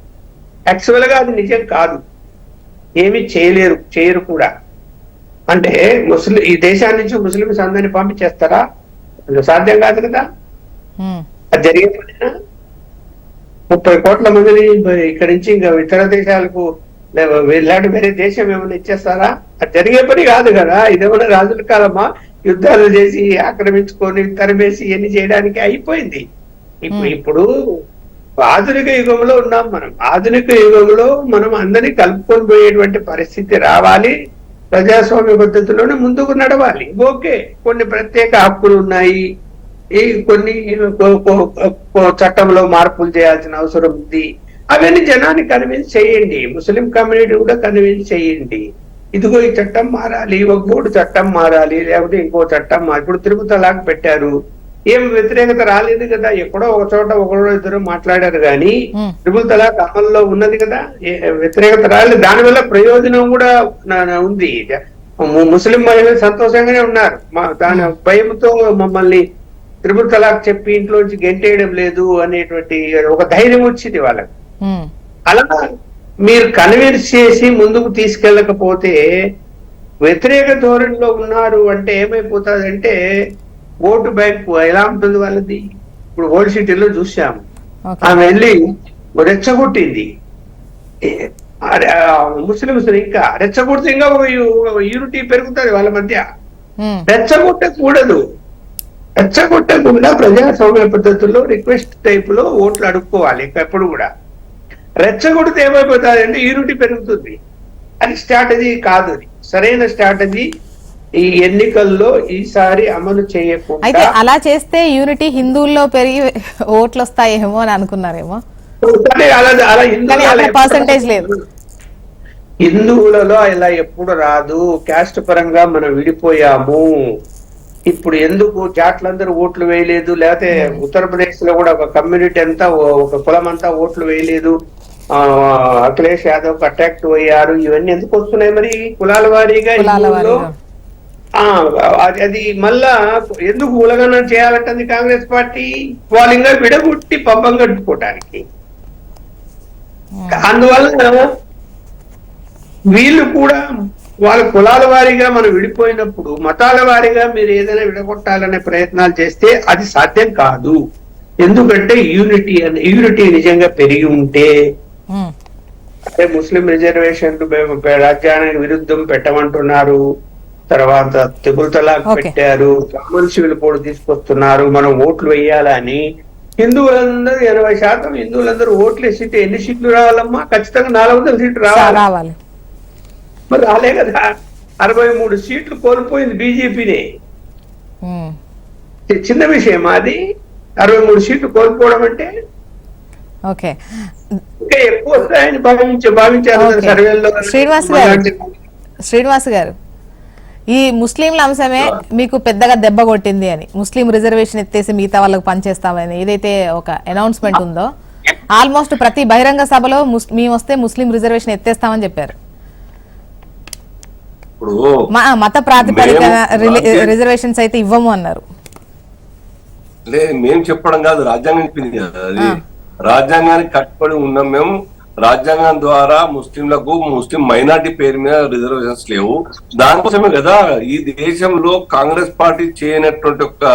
యాక్చువల్ గా అది నిజం కాదు, ఏమీ చేయరు కూడా. అంటే ఈ దేశాన్ని నుంచి ముస్లింస్ అందరినీ పంపించేస్తారా? సాధ్యం కాదు కదా. అది జరిగే పనినా? 30 కోట్ల మందిని ఇక్కడి నుంచి ఇంకా ఇతర దేశాలకు వెళ్ళాడు, వేరే దేశం ఏమైనా ఇచ్చేస్తారా? అది జరిగే పని కాదు కదా. ఇదేమన్నా రాజుల కాలమా? యుద్ధాలు చేసి ఆక్రమించుకొని తరిమేసి ఇవన్నీ చేయడానికి అయిపోయింది. ఇప్పుడు ఆధునిక యుగంలో ఉన్నాం మనం. ఆధునిక యుగంలో మనం అందరినీ కలుపుకొని పోయేటువంటి పరిస్థితి రావాలి. ప్రజాస్వామ్య పద్ధతిలోనే ముందుకు నడవాలి. ఓకే, కొన్ని ప్రత్యేక హక్కులు ఉన్నాయి, కొన్ని చట్టంలో మార్పులు చేయాల్సిన అవసరం ఉంది. అవన్నీ జనాన్ని కన్విన్స్ చేయండి, ముస్లిం కమ్యూనిటీ కూడా కన్విన్స్ చేయండి. ఇదిగో ఈ చట్టం మారాలి, ఒక బోర్డు చట్టం మారాలి, లేకపోతే ఇంకో చట్టం ఇప్పుడు తిరుపతి తలాక్ పెట్టారు, ఏం వ్యతిరేకత రాలేదు కదా. ఎక్కడో ఒక చోట ఒకరో ఇద్దరు మాట్లాడారు కానీ తిరుపతి తలాక్ అమల్లో ఉన్నది కదా, వ్యతిరేకత రాలేదు. దానివల్ల ప్రయోజనం కూడా ఉంది. ముస్లిం మహిళలు సంతోషంగానే ఉన్నారు. దాని భయంతో మమ్మల్ని త్రిపుల్ తలాక్ చెప్పి ఇంట్లోంచి గెంటేయడం లేదు అనేటువంటి ఒక ధైర్యం వచ్చింది వాళ్ళకి. అలా మీరు కన్విన్స్ చేసి ముందుకు తీసుకెళ్ళకపోతే, వ్యతిరేక ధోరణిలో ఉన్నారు అంటే ఏమైపోతుంది అంటే ఓటు బ్యాంక్ ఎలా ఉంటుంది వాళ్ళది. ఇప్పుడు ఓల్డ్ సిటీలో చూసాము, ఆమె వెళ్ళి రెచ్చగొట్టింది ముస్లింస్, ఇంకా రెచ్చగొడితే ఇంకా యూనిటీ పెరుగుతుంది వాళ్ళ మధ్య. రెచ్చగొట్టకూడదు, రెచ్చగొట్టకుండా ప్రజాస్వామ్య పద్ధతుల్లో రిక్వెస్ట్ టైప్ లో ఓట్లు అడుక్కోవాలి. ఎప్పుడు కూడా రెచ్చగొడితే ఏమైపోతుంది అంటే యూనిటీ పెరుగుతుంది. అది స్ట్రాటజీ కాదు, అది సరైన స్ట్రాటజీ ఈ ఎన్నికల్లో ఈసారి అమలు చేయకుండా. అయితే అలా చేస్తే యూనిటీ హిందువుల్లో పెరిగి ఓట్లు వస్తాయేమో అని అనుకున్నారేమో. అలా పర్సంటేజ్ లేదు, హిందువులలో ఇలా ఎప్పుడు రాదు. క్యాస్ట్ పరంగా మనం విడిపోయాము. ఇప్పుడు ఎందుకు జాట్లందరూ ఓట్లు వేయలేదు, లేకపోతే ఉత్తరప్రదేశ్ లో కూడా ఒక కమ్యూనిటీ అంతా, ఒక కులం అంతా ఓట్లు వేయలేదు, అఖిలేష్ యాదవ్ అట్రాక్ట్ అయ్యారు. ఇవన్నీ ఎందుకు వస్తున్నాయి మరి? కులాల వారీగా అది మళ్ళా ఎందుకు ఉలగనం చేయాలంటుంది కాంగ్రెస్ పార్టీ? వాళ్ళు ఇంకా విడగొట్టి పబ్బం కట్టుకోవటానికి. అందువల్ల వీళ్ళు కూడా వాళ్ళ కులాల వారీగా మనం విడిపోయినప్పుడు మతాల వారీగా మీరు ఏదైనా విడగొట్టాలనే ప్రయత్నాలు చేస్తే అది సాధ్యం కాదు. ఎందుకంటే యూనిటీ నిజంగా పెరిగి ఉంటే, అంటే ముస్లిం రిజర్వేషన్లు రాజ్యాంగానికి విరుద్ధం పెట్టమంటున్నారు, తర్వాత త్రిపుల్ తలాక్ పెట్టారు, కామన్ సివిల్ కోడ్ తీసుకొస్తున్నారు, మనం ఓట్లు వేయాలని హిందువులందరూ 80% హిందువులందరూ ఓట్లు వేసితే ఎన్ని సీట్లు రావాలమ్మా? ఖచ్చితంగా 400 సీట్లు రావాలి. మరి రాలే కదా. 63 సీట్లు కోల్పోయింది బీజేపీనే. చిన్న విషయం అది, 63 సీట్లు కోల్పోవడం అంటే. ఓకే, ఇంకా ఎక్కువ వస్తాయని భావించారు సర్వేల్లో. శ్రీనివాస్ గారు, ఈ ముస్లింల అంశమే మీకు పెద్దగా దెబ్బ కొట్టింది అని, ముస్లిం రిజర్వేషన్ ఎత్తేసి మిగతా వాళ్ళకి పనిచేస్తామని ఏదైతే ఒక అనౌన్స్మెంట్ ఉందో, ఆల్మోస్ట్ ప్రతి బహిరంగ సభలో మేము వస్తే ముస్లిం రిజర్వేషన్ ఎత్తేస్తామని చెప్పారు. మత ప్రాతిపదిక రిజర్వేషన్స్ అయితే ఇవ్వము అన్నారు. లేదు, మేము చెప్పడం కాదు, రాజ్యాంగం చెప్పింది కదా. అది రాజ్యాంగానికి కట్టుబడి ఉన్నాం మేము. రాజ్యాంగం ద్వారా ముస్లిం మైనార్టీ పేరు మీద రిజర్వేషన్స్ లేవు. దానికోసమే కదా ఈ దేశంలో కాంగ్రెస్ పార్టీ చేయనటువంటి ఒక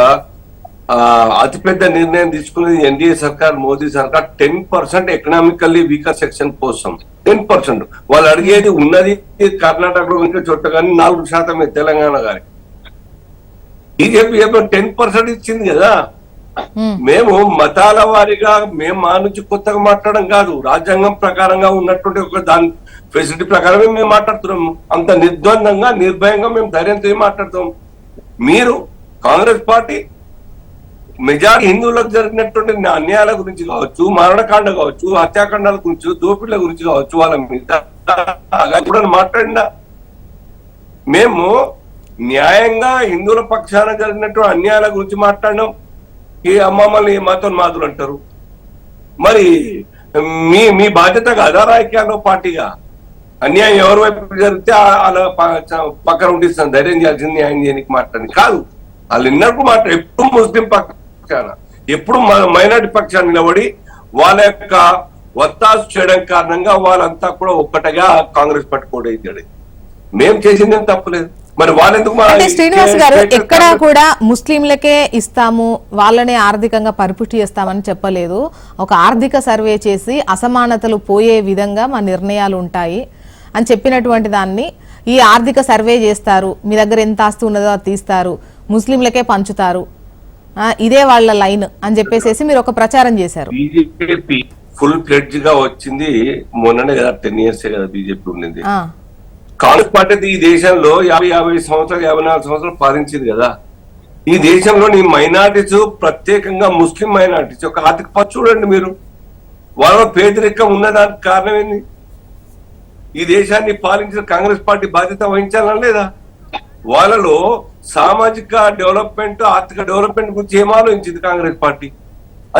అతిపెద్ద నిర్ణయం తీసుకున్నది ఎన్డీఏ సర్కార్, మోదీ సర్కార్ 10% ఎకనామికల్లీ వీకర్ సెక్షన్ కోసం 10%. వాళ్ళు అడిగేది ఉన్నది కర్ణాటకలో ఇంకా చోట కానీ 4% తెలంగాణ కానీ. బీజేపీ 10% ఇచ్చింది కదా. మేము మతాల వారిగా మేము మా నుంచి కొత్తగా మాట్లాడడం కాదు, రాజ్యాంగం ప్రకారంగా ఉన్నటువంటి ఒక దాని ఫెసిలిటీ ప్రకారమే మేము మాట్లాడుతున్నాము. అంత నిర్ద్వందంగా నిర్భయంగా మేము ధైర్యంతో మాట్లాడుతాం. మీరు కాంగ్రెస్ పార్టీ మెజారిటీ హిందువులకు జరిగినటువంటి అన్యాయాల గురించి కావచ్చు, మరణకాండ కావచ్చు, హత్యాకాండాల గురించి, దోపిడీల గురించి కావచ్చు, వాళ్ళ మీద మాట్లాడినా మేము న్యాయంగా హిందువుల పక్షాన జరిగినటువంటి అన్యాయాల గురించి మాట్లాడినాం. ఈ అమ్మమ్మల్ని మాతో మాదులు అంటారు. మరి మీ బాధ్యత కాదా రాజకీయాల్లో పార్టీగా? అన్యాయం ఎవరి వైపు జరిగితే అలా పక్కన ఉండిస్తాను, ధైర్యం చేయాల్సింది న్యాయం చేయడానికి మాట్లాడి కాదు. వాళ్ళు ఇన్నప్పుడు ఎప్పుడు ముస్లిం పక్షాన, ఎప్పుడు మైనార్టీ పక్షాన్ని నిలబడి వాళ్ళ యొక్క ఒత్తాసు చేయడం కారణంగా వాళ్ళంతా కూడా ఒక్కటగా కాంగ్రెస్ పట్టుకోవడం. మేము చేసిందేం తప్పలేదు. మరి వాళ్ళెందుకు? అంటే శ్రీనివాస్ గారు ఎక్కడా కూడా ముస్లింలకే ఇస్తాము, వాళ్ళనే ఆర్థికంగా పరిపుష్టి చేస్తామని చెప్పలేదు. ఒక ఆర్థిక సర్వే చేసి అసమానతలు పోయే విధంగా మా నిర్ణయాలు ఉంటాయి అని చెప్పినటువంటి దాన్ని ఈ ఆర్థిక సర్వే చేస్తారు, మీ దగ్గర ఎంత ఆస్తి ఉన్నదో అది తీస్తారు, ముస్లింలకే పంచుతారు, ఇదే వాళ్ళ లైన్ అని చెప్పేసి మీరు ఒక ప్రచారం చేశారు. బీజేపీ ఫుల్ ప్లెడ్జ్ గా వచ్చింది మొన్ననే కదా, 10 years కదా బీజేపీ ఉండింది. కాంగ్రెస్ పార్టీ ఈ దేశంలో 50 సంవత్సరాలు 54 సంవత్సరాలు పాలించింది కదా. ఈ దేశంలోని మైనారిటీస్, ప్రత్యేకంగా ముస్లిం మైనారిటీస్ ఒక ఆర్థిక పచ్చు చూడండి మీరు. వాళ్ళ పేదరికం ఉన్నదానికి కారణం ఏంది? ఈ దేశాన్ని పాలించిన కాంగ్రెస్ పార్టీ బాధ్యత వహించాలని లేదా? వాళ్ళలో సామాజిక డెవలప్మెంట్, ఆర్థిక డెవలప్మెంట్ గురించి ఏం ఆలోచించింది కాంగ్రెస్ పార్టీ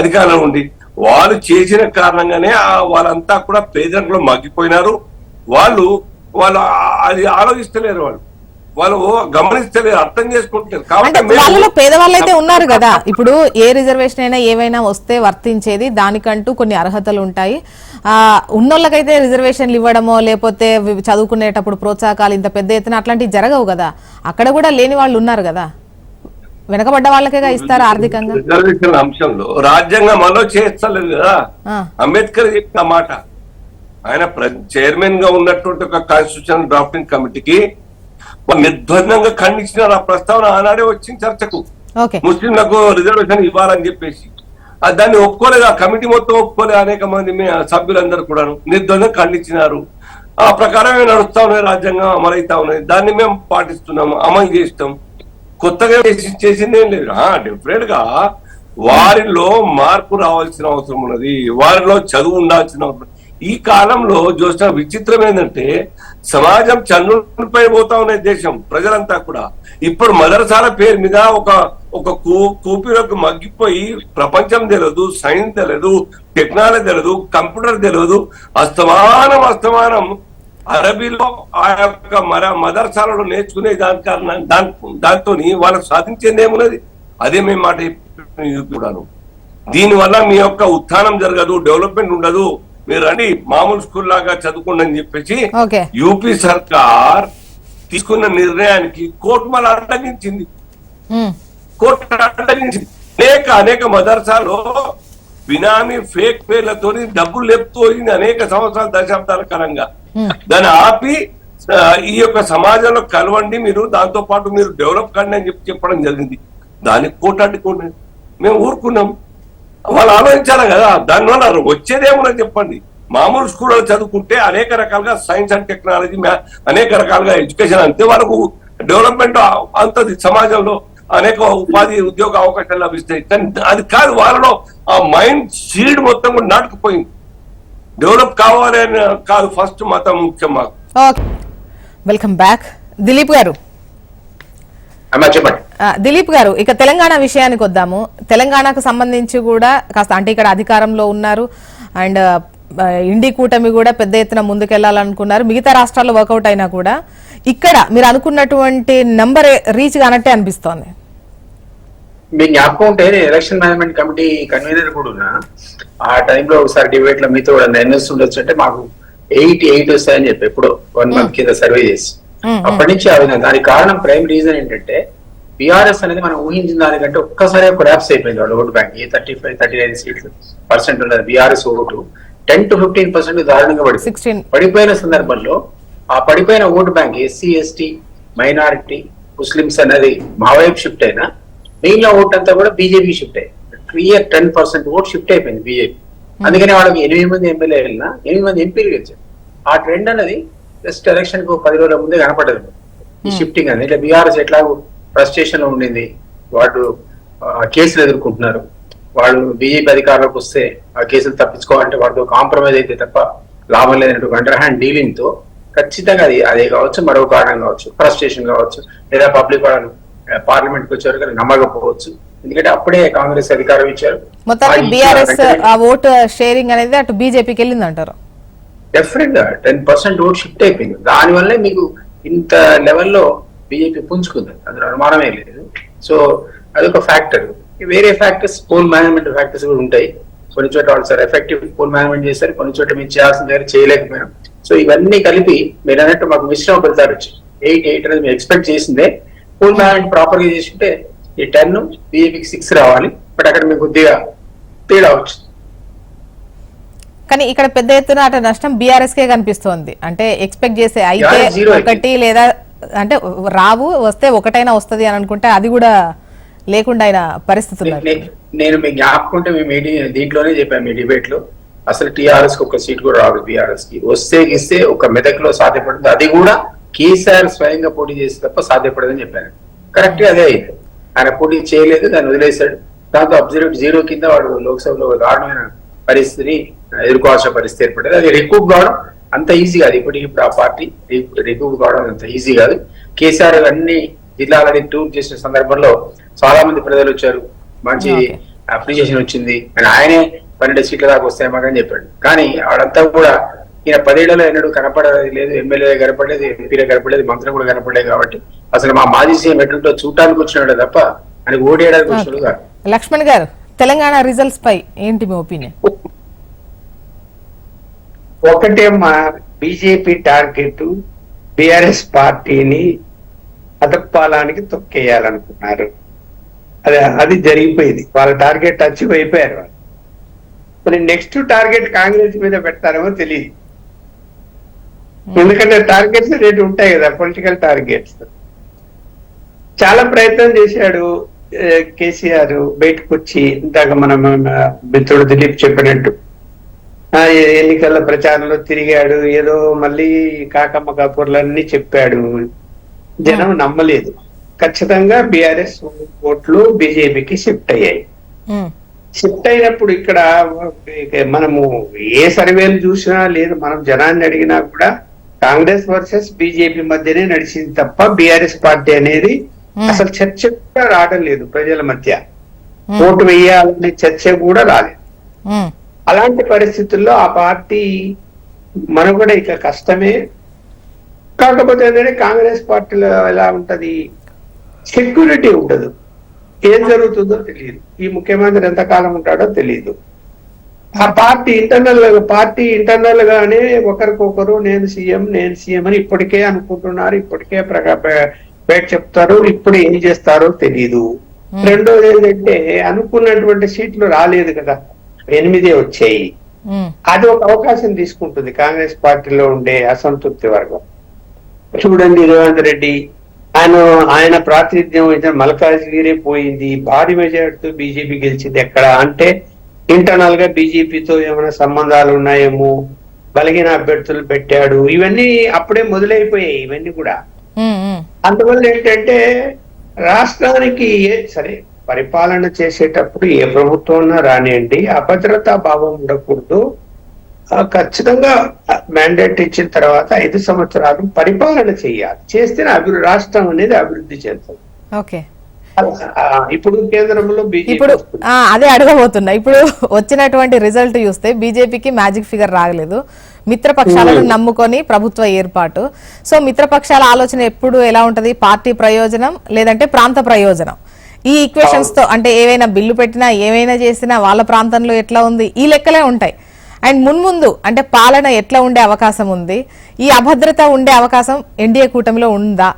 అధికారంలో ఉండి? వాళ్ళు చేసిన కారణంగానే వాళ్ళంతా కూడా పేదరికంలో మగ్గిపోయినారు. వాళ్ళు అది ఆలోచిస్తలేరు, వాళ్ళు గమనిస్తలేరు, అర్థం చేసుకుంటున్నారు. కాబట్టి వాళ్ళలో పేదవాళ్ళు అయితే ఉన్నారు కదా. ఇప్పుడు ఏ రిజర్వేషన్ అయినా ఏవైనా వస్తే వర్తించేది, దానికంటూ కొన్ని అర్హతలు ఉంటాయి. ఉన్నోళ్ళకైతే రిజర్వేషన్లు ఇవ్వడమో లేకపోతే చదువుకునేటప్పుడు ప్రోత్సాహకాలు ఇంత పెద్ద ఎత్తున అట్లాంటివి జరగవు కదా. అక్కడ కూడా లేని వాళ్ళు ఉన్నారు కదా, వెనకబడ్డ వాళ్ళకేగా ఇస్తారు ఆర్థికంగా. రిజర్వేషన్ అంశంలో రాజ్యాంగం అలో చేస్తలేదు కదా. అంబేద్కర్ చెప్పిన మాట, ఆయన చైర్మన్ గా ఉన్నటువంటి ఒక కాన్స్టిట్యూషన్ డ్రాఫ్టింగ్ కమిటీకి నిర్ద్వందంగా ఖండించినారు. ఆ ప్రస్తావన ఆనాడే వచ్చింది చర్చకు, ముస్లింలకు రిజర్వేషన్ ఇవ్వాలని చెప్పేసి. దాన్ని ఒప్పుకోలేదు, ఆ కమిటీ మొత్తం ఒప్పుకోలేదు. అనేక మంది సభ్యులందరూ కూడా నిర్ద్వందంగా ఖండించినారు. ఆ ప్రకారమే నడుస్తా ఉన్నాయి, రాజ్యాంగం అమలైతా ఉన్నాయి. దాన్ని మేము పాటిస్తున్నాము, అమలు చేస్తాం. కొత్తగా చేసింది ఏం లేదు. డెఫినెట్ గా వారిలో మార్పు రావాల్సిన అవసరం ఉన్నది, వారిలో చదువు ఉండాల్సిన అవసరం. ఈ కాలంలో చూసిన విచిత్రం ఏంటంటే సమాజం చన్నుపై పోతా ఉన్నాయి దేశం ప్రజలంతా కూడా. ఇప్పుడు మదరసాల పేరు మీద ఒక కూపిలోకి మగ్గిపోయి ప్రపంచం తెలియదు, సైన్స్ తెలియదు, టెక్నాలజీ తెలియదు, కంప్యూటర్ తెలియదు. అస్తమానం అరబీలో ఆ యొక్క మదర్సాలలో నేర్చుకునే దాంతో వాళ్ళకు సాధించేది ఏమున్నది? అదే మేము మాట కూడాను. దీనివల్ల మీ యొక్క ఉత్థానం జరగదు, డెవలప్మెంట్ ఉండదు, మీరు రండి మామూలు స్కూల్ లాగా చదువుకోండి అని చెప్పేసి యూపీ సర్కార్ తీసుకున్న నిర్ణయానికి కోర్టు మళ్ళీ అడ్డగించింది. అనేక మదర్సాలో బినామీ ఫేక్ పేర్లతో డబ్బులు లేపుతోంది అనేక సంవత్సరాల దశాబ్దాల కాలంగా. దాన్ని ఆపి ఈ యొక్క సమాజంలో కలవండి, మీరు దాంతో పాటు మీరు డెవలప్ కండి అని చెప్పడం జరిగింది. దానికి కోర్టు అడ్డుకోండి, మేము ఊరుకున్నాం. వాళ్ళు ఆలోచించాలి కదా. దానివల్ల వచ్చేదేమున్నది చెప్పండి. మామూలు స్కూల్లో చదువుకుంటే అనేక రకాలుగా సైన్స్ అండ్ టెక్నాలజీ, అనేక రకాలుగా ఎడ్యుకేషన్ అంతే వాళ్ళకు డెవలప్మెంట్ అంతది. సమాజంలో అనేక ఉపాధి ఉద్యోగ అవకాశాలు లభిస్తాయి. కానీ అది కాదు, వాళ్ళలో ఆ మైండ్ సీడ్ మొత్తం కూడా నాటుకుపోయింది. డెవలప్ కావాలి అని కాదు, ఫస్ట్ మతం ముఖ్యం మాకు. Welcome back. దిలీప్ గారు, దిలీప్ గారు, ఇక తెలంగాణ విషయానికి వద్దాము. తెలంగాణకు సంబంధించి కూడా కాస్త, అంటే ఇక్కడ అధికారంలో ఉన్నారు అండ్ ఇండి కూటమి కూడా పెద్ద ఎత్తున ముందుకెళ్లాలనుకున్నారు. మిగతా రాష్ట్రాల్లో వర్కౌట్ అయినా కూడా ఇక్కడ మీరు అనుకున్నటువంటి నంబర్ రీచ్ కానట్టే అనిపిస్తోంది. మీకు జ్ఞాపకం ఉంటే నేను ఎలక్షన్ మేనేజ్మెంట్ కమిటీ కన్వీనర్ కూడా ఉన్నా. ఆ టైంలో ఒకసారి డిబేట్ లో మీతో కూడా ఎన్ని వస్తుండొచ్చు అంటే మాకు 8 వస్తాయని చెప్పి ఎప్పుడో 1 month కింద సర్వే చేసి అప్పటి నుంచి అవి దానికి కారణం ప్రైమ్ రీజన్ ఏంటంటే బీఆర్ఎస్ అనేది మనం ఊహించిన దానికంటే ఒక్కసారి కొలాప్స్ అయిపోయింది వాళ్ళ ఓటు బ్యాంక్. 35-39% ఉన్నది బీఆర్ఎస్ ఓటు 10 to 15% దారుణంగా పడిపోయింది. పడిపోయిన సందర్భంలో ఆ పడిపోయిన vote bank SC ST minority Muslims అనేది మా వైపు షిఫ్ట్ అయినా మిగిలిన ఓటు అంతా కూడా బీజేపీ షిఫ్ట్ అయ్యింది. క్లియర్ 10% ఓటు షిఫ్ట్ అయిపోయింది బీజేపీ. అందుకని వాళ్ళకి 8 మంది ఎమ్మెల్యే వెళ్ళినా 8 మంది ఎంపీలు గెలిచారు. ఆ ట్రెండ్ అనేది జస్ట్ ఎలక్షన్ కు 10 రోజుల ముందే కనపడదు ఈ షిఫ్టింగ్ అనేది. ఇట్లా బీఆర్ఎస్ ఎట్లాగో ఫ్రస్ట్రేషన్ లో ఉండింది, వాళ్ళు కేసులు ఎదుర్కొంటున్నారు, వాళ్ళు బీజేపీ అధికారంలోకి వస్తే ఆ కేసులు తప్పించుకోవాలంటే వాళ్ళతో కాంప్రమైజ్ అయితే తప్ప లాభం లేనట్టు అండర్ హ్యాండ్ డీలింగ్ తో ఖచ్చితంగా అదే కావచ్చు, మరో కారణం కావచ్చు, ఫ్రస్ట్రేషన్ కావచ్చు, లేదా పబ్లిక్ వాళ్ళను పార్లమెంట్ కి వచ్చేవారు కానీ నమ్మకపోవచ్చు. ఎందుకంటే అప్పుడే కాంగ్రెస్ అధికారం ఇచ్చారు. మొత్తానికి బీఆర్ఎస్ ఆ ఓటు షేరింగ్ అనేది అటు బీజేపీకి వెళ్ళింది అంటారు. డెఫినెట్ గా 10% ఓటు షిఫ్ట్ అయిపోయింది. దానివల్లే మీకు ఇంత లెవెల్లో బీజేపీ పుంజుకుంది, అందులో అనుమానమే లేదు. సో అదొక ఫ్యాక్టర్. వేరే ఫ్యాక్టర్స్ పోల్ మేనేజ్మెంట్ ఫ్యాక్టర్స్ కూడా ఉంటాయి. కొన్ని చోట్ల వాళ్ళు సార్ ఎఫెక్టివ్ పోల్ మేనేజ్మెంట్ చేస్తారు, కొన్ని చోట్ల మేము చేయాల్సిన దగ్గర చేయలేకపోయినాం. సో ఇవన్నీ కలిపి మీరు అన్నట్టు మాకు మిశ్రమ ఫలితాలు వచ్చాయి. 8 అనేది మేము ఎక్స్పెక్ట్ చేసిందే. పోల్ మేనేజ్మెంట్ ప్రాపర్ గా చేసుకుంటే ఈ 10 బీజేపీకి 6 రావాలి. బట్ అక్కడ మీకు కొద్దిగా తేడా వచ్చింది. కానీ ఇక్కడ పెద్ద ఎత్తున అటు నష్టం బీఆర్ఎస్ కే కనిపిస్తోంది. అంటే ఎక్స్పెక్ట్ చేసే అయితే 1 లేదా అంటే రావు, వస్తే ఒకటైనా వస్తుంది అని అనుకుంటే అది కూడా లేకుండా అయిన పరిస్థితులు. నేను మీకు జ్ఞాపకుంటే మేము దీంట్లోనే చెప్పాను మీ డిబేట్ లో, అసలు టీఆర్ఎస్ కి 1 సీట్ కూడా రాదు. బీఆర్ఎస్ కి వస్తే గిస్తే ఒక మెదక్లో సాధ్యపడుతుంది, అది కూడా కేసీఆర్ స్వయంగా పోటీ చేస్తే తప్ప సాధ్యపడదని చెప్పాను. కరెక్ట్ గా అదే అయింది. ఆయన పోటీ చేయలేదు, దాన్ని వదిలేశాడు. దాంతో అబ్జర్వ్ 0 కింద వాడు లోక్సభలో దారుణమైన పరిస్థితిని ఎదుర్కోవాల్సిన పరిస్థితి ఏర్పడింది. అది రికూప్ కావడం అంత ఈజీ కాదు. ఇప్పుడు ఆ పార్టీ రికూప్ కావడం అంత ఈజీ కాదు. కేసీఆర్ అన్ని జిల్లాలని టూర్ చేసిన సందర్భంలో చాలా మంది ప్రజలు వచ్చారు, మంచి అప్రిసియేషన్ వచ్చింది అని ఆయనే 12 సీట్ల దాకా వస్తాయేమని చెప్పాడు. కానీ వాడంతా కూడా ఈయన 10 ఏళ్లలో ఎన్నడూ కనపడేది లేదు, ఎమ్మెల్యే కనపడలేదు, ఎంపీలే కనపడలేదు, మంత్రులు కూడా కనపడలేదు. కాబట్టి అసలు మా మాజీ సీఎం ఎట్లుంటో చూడటానికి వచ్చినాడు తప్ప అని ఓడేయడానికి వచ్చినాడు కాదు. లక్ష్మణ్ గారు, తెలంగాణ రిజల్ట్స్ పై ఏంటి మీ ఒపీనియన్? ఒకటే మా బీజేపీ టార్గెట్ బీఆర్ఎస్ పార్టీని అదపాలానికి తొక్కేయాలనుకున్నారు. అది జరిగిపోయింది. వాళ్ళ టార్గెట్ అచీవ్ అయిపోయారు. వాళ్ళు మరి నెక్స్ట్ టార్గెట్ కాంగ్రెస్ మీద పెడతారేమో తెలియదు. ఎందుకంటే టార్గెట్స్ రేటు ఉంటాయి కదా, పొలిటికల్ టార్గెట్స్. చాలా ప్రయత్నం చేశాడు కేసీఆర్ బయటకు వచ్చి. ఇందాక మనం మిత్రుడు దిలీప్ చెప్పినట్టు ఎన్నికల ప్రచారంలో తిరిగాడు, ఏదో మళ్ళీ కాకమ్మ కబుర్లన్నీ చెప్పాడు. జనం నమ్మలేదు. ఖచ్చితంగా బీఆర్ఎస్ ఓట్లు బీజేపీకి షిఫ్ట్ అయ్యాయి. షిఫ్ట్ అయినప్పుడు ఇక్కడ మనము ఏ సర్వేలు చూసినా లేదు, మనం జనాన్ని అడిగినా కూడా కాంగ్రెస్ వర్సెస్ బీజేపీ మధ్యనే నడిచింది తప్ప బీఆర్ఎస్ పార్టీ అనేది అసలు చర్చ కూడా రావడం లేదు. ప్రజల మధ్య ఓటు వేయాలనే చర్చ కూడా రాలేదు. అలాంటి పరిస్థితుల్లో ఆ పార్టీ మనుగడ ఇక కష్టమే. కాకపోతే ఏంటంటే కాంగ్రెస్ పార్టీలో ఎలా ఉంటది, సెక్యూరిటీ ఉండదు. ఏం జరుగుతుందో తెలియదు. ఈ ముఖ్యమంత్రి ఎంతకాలం ఉంటాడో తెలియదు. ఆ పార్టీ ఇంటర్నల్ గానే ఒకరికొకరు నేను సీఎం అని ఇప్పటికే అనుకుంటున్నారు, ఇప్పటికే బయట చెప్తారు. ఇప్పుడు ఏం చేస్తారో తెలియదు. రెండోది ఏంటంటే అనుకున్నటువంటి సీట్లు రాలేదు కదా, 8 వచ్చాయి. అది ఒక అవకాశం తీసుకుంటుంది కాంగ్రెస్ పార్టీలో ఉండే అసంతృప్తి వర్గం. చూడండి, రేవంత్ రెడ్డి ఆయన ప్రాతినిధ్యం మల్కాజ్గిరి పోయింది, భారీ మెజార్టీతో బీజేపీ గెలిచింది. ఎక్కడ అంటే ఇంటర్నల్ గా బీజేపీతో ఏమైనా సంబంధాలు ఉన్నాయేమో, బలహీన అభ్యర్థులు పెట్టాడు. ఇవన్నీ అప్పుడే మొదలైపోయాయి ఇవన్నీ కూడా. అందువల్ల ఏంటంటే రాష్ట్రానికి సరే పరిపాలన చేసేటప్పుడు ఏ ప్రభుత్వం రానియండి, అభద్రతా భావం ఉండకూడదు. ఖచ్చితంగా మ్యాండేట్ ఇచ్చిన తర్వాత 5 సంవత్సరాలు పరిపాలన చేయాలి. చేస్తేనే రాష్ట్రం అనేది అభివృద్ధి చెందుతుంది. ఓకే, ఇప్పుడు కేంద్రంలో ఇప్పుడు అదే అడగబోతున్నా. ఇప్పుడు వచ్చినటువంటి రిజల్ట్ చూస్తే బీజేపీకి మ్యాజిక్ ఫిగర్ రాగలేదు. మిత్రపక్షాలను నమ్ముకొని ప్రభుత్వ ఏర్పాటు. సో మిత్రపక్షాల ఆలోచన ఎప్పుడు ఎలా ఉంటది, పార్టీ ప్రయోజనం లేదంటే ప్రాంత ప్రయోజనం. ఈ ఈక్వేషన్స్ తో అంటే ఏవైనా బిల్లు పెట్టినా ఏమైనా చేసినా వాళ్ళ ప్రాంతంలో ఎట్లా ఉంది ఈ లెక్కలే ఉంటాయి. అండ్ మున్ముందు అంటే పాలన ఎట్లా ఉండే అవకాశం ఉంది, ఈ అభద్రత ఉండే అవకాశం ఎన్డీఏ కూటమిలో ఉందా?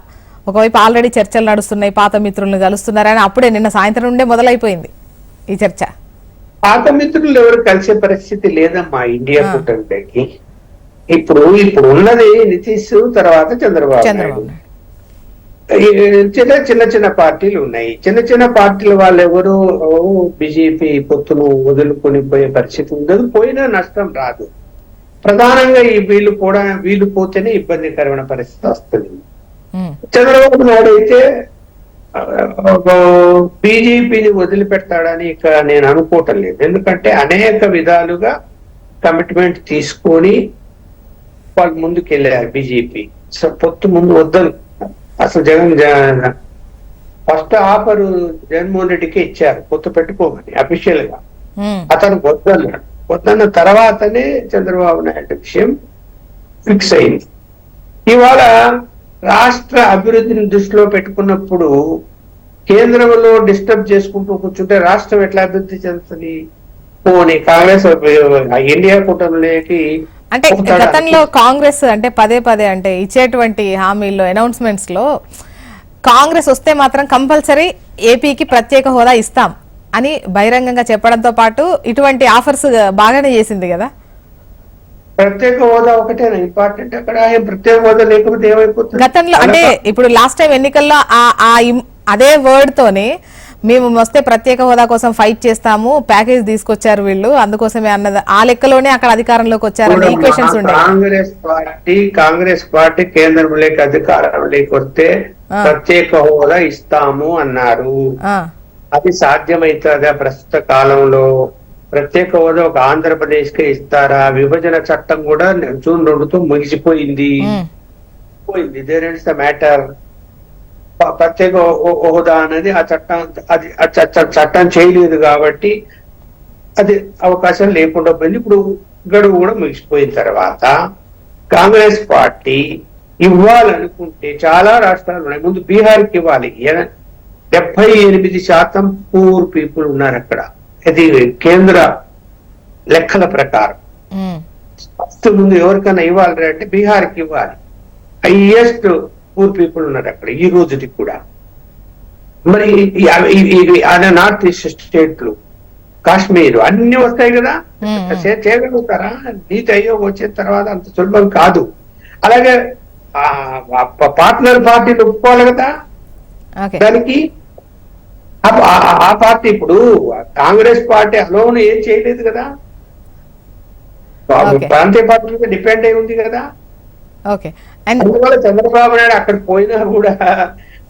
ఒకవైపు ఆల్రెడీ చర్చలు నడుస్తున్నాయి, పాత మిత్రులను కలుస్తున్నారని అప్పుడే నిన్న సాయంత్రం నుండే మొదలైపోయింది ఈ చర్చ. పాత మిత్రులు ఎవరు కలిసే పరిస్థితి లేదమ్మా ఇండియా కూటమికి. ఇప్పుడు ఉన్నది నితీష్, తర్వాత చంద్రబాబు నాయుడు. చిన్న చిన్న పార్టీలు ఉన్నాయి. చిన్న పార్టీల వాళ్ళు ఎవరు బీజేపీ పొత్తును వదులుకొని పోయే పరిస్థితి ఉండదు, పోయినా నష్టం రాదు. ప్రధానంగా ఈ వీళ్ళు పోతేనే ఇబ్బందికరమైన పరిస్థితి వస్తుంది. చంద్రబాబు నాయుడు అయితే బీజేపీని వదిలిపెడతాడని ఇక నేను అనుకోవటం లేదు. ఎందుకంటే అనేక విధాలుగా కమిట్మెంట్ తీసుకొని వాళ్ళు ముందుకెళ్ళారు. బీజేపీ పొత్తు ముందు వద్దను అసలు ఫస్ట్ ఆఫర్ జగన్మోహన్ రెడ్డికి ఇచ్చారు పొత్తు పెట్టుకోమని అఫీషియల్ గా. అతను వద్దన్న తర్వాతనే చంద్రబాబు నాయుడు విషయం ఫిక్స్ అయింది. ఇవాళ రాష్ట్ర అభివృద్ధిని దృష్టిలో పెట్టుకున్నప్పుడు కేంద్రంలో డిస్టర్బ్ చేసుకుంటూ కూర్చుంటే రాష్ట్రం ఎట్లా అభివృద్ధి చెందుతుంది? పోనీ కాంగ్రెస్ ఇండియా కూటమిలోకి అంటే గతంలో కాంగ్రెస్ అంటే పదే అంటే ఇచ్చేటువంటి హామీల్లో అనౌన్స్మెంట్స్ లో కాంగ్రెస్ వస్తే మాత్రం కంపల్సరీ ఏపీకి ప్రత్యేక హోదా ఇస్తాం అని బహిరంగంగా చెప్పడంతో పాటు ఇటువంటి ఆఫర్స్ బాగానే చేసింది కదా. ప్రత్యేక హోదా ఒకటేనా ఇంపార్టెంట్? అక్కడ ప్రత్యేక హోదా లేకపోతే ఏమైపోతుంది? గతంలో అంటే ఇప్పుడు లాస్ట్ టైం ఎన్నికల్లో అదే వర్డ్ తోనే మేము వస్తే ప్రత్యేక హోదా కోసం ఫైట్ చేస్తాము, ప్యాకేజ్ తీసుకొచ్చారు వీళ్ళు, అందుకోసమే అన్నది ఆ లెక్కలోనే అక్కడ అధికారంలోకి వచ్చారు. ఈక్వేషన్స్ ఉండే కాంగ్రెస్ పార్టీ కేంద్రంలోకి అధికారంలోకి వస్తే ప్రత్యేక హోదా ఇస్తాము అన్నారు. అది సాధ్యమవుతుందా ప్రస్తుత కాలంలో? ప్రత్యేక హోదా ఒక ఆంధ్రప్రదేశ్ కే ఇస్తారా? విభజన చట్టం కూడా జూన్ 2తో ముగిసిపోయింది. There is the matter. ప్రత్యేక హోదా అనేది ఆ చట్టం చేయలేదు కాబట్టి అది అవకాశం లేకుండా పోయింది. ఇప్పుడు గడువు కూడా ముగిసిపోయిన తర్వాత కాంగ్రెస్ పార్టీ ఇవ్వాలనుకుంటే చాలా రాష్ట్రాలు ఉన్నాయి. ముందు బీహార్కి ఇవ్వాలి. 78% పూర్ పీపుల్ ఉన్నారు అక్కడ. ఇది కేంద్ర లెక్కల ప్రకారం. ఫస్ట్ ముందు ఎవరికైనా ఇవ్వాలి అంటే బీహార్కి ఇవ్వాలి. హైయెస్ట్ పూర్ పీపుల్ ఉన్నారు అక్కడ ఈ రోజుకి కూడా. మరి నార్త్ ఈస్ట్ స్టేట్లు, కాశ్మీర్ అన్ని వస్తాయి కదా, చేయగలుగుతారా? నీతి ఆయోగ్ వచ్చిన తర్వాత అంత సులభం కాదు. అలాగే పార్ట్నర్ పార్టీలు ఒప్పుకోవాలి కదా దానికి. ఆ పార్టీ ఇప్పుడు కాంగ్రెస్ పార్టీ అలోన్ ఏం చేయలేదు కదా, ప్రాంతీయ పార్టీ మీద డిపెండ్ అయి ఉంది కదా. అందువల్ల చంద్రబాబు నాయుడు అక్కడ పోయినా కూడా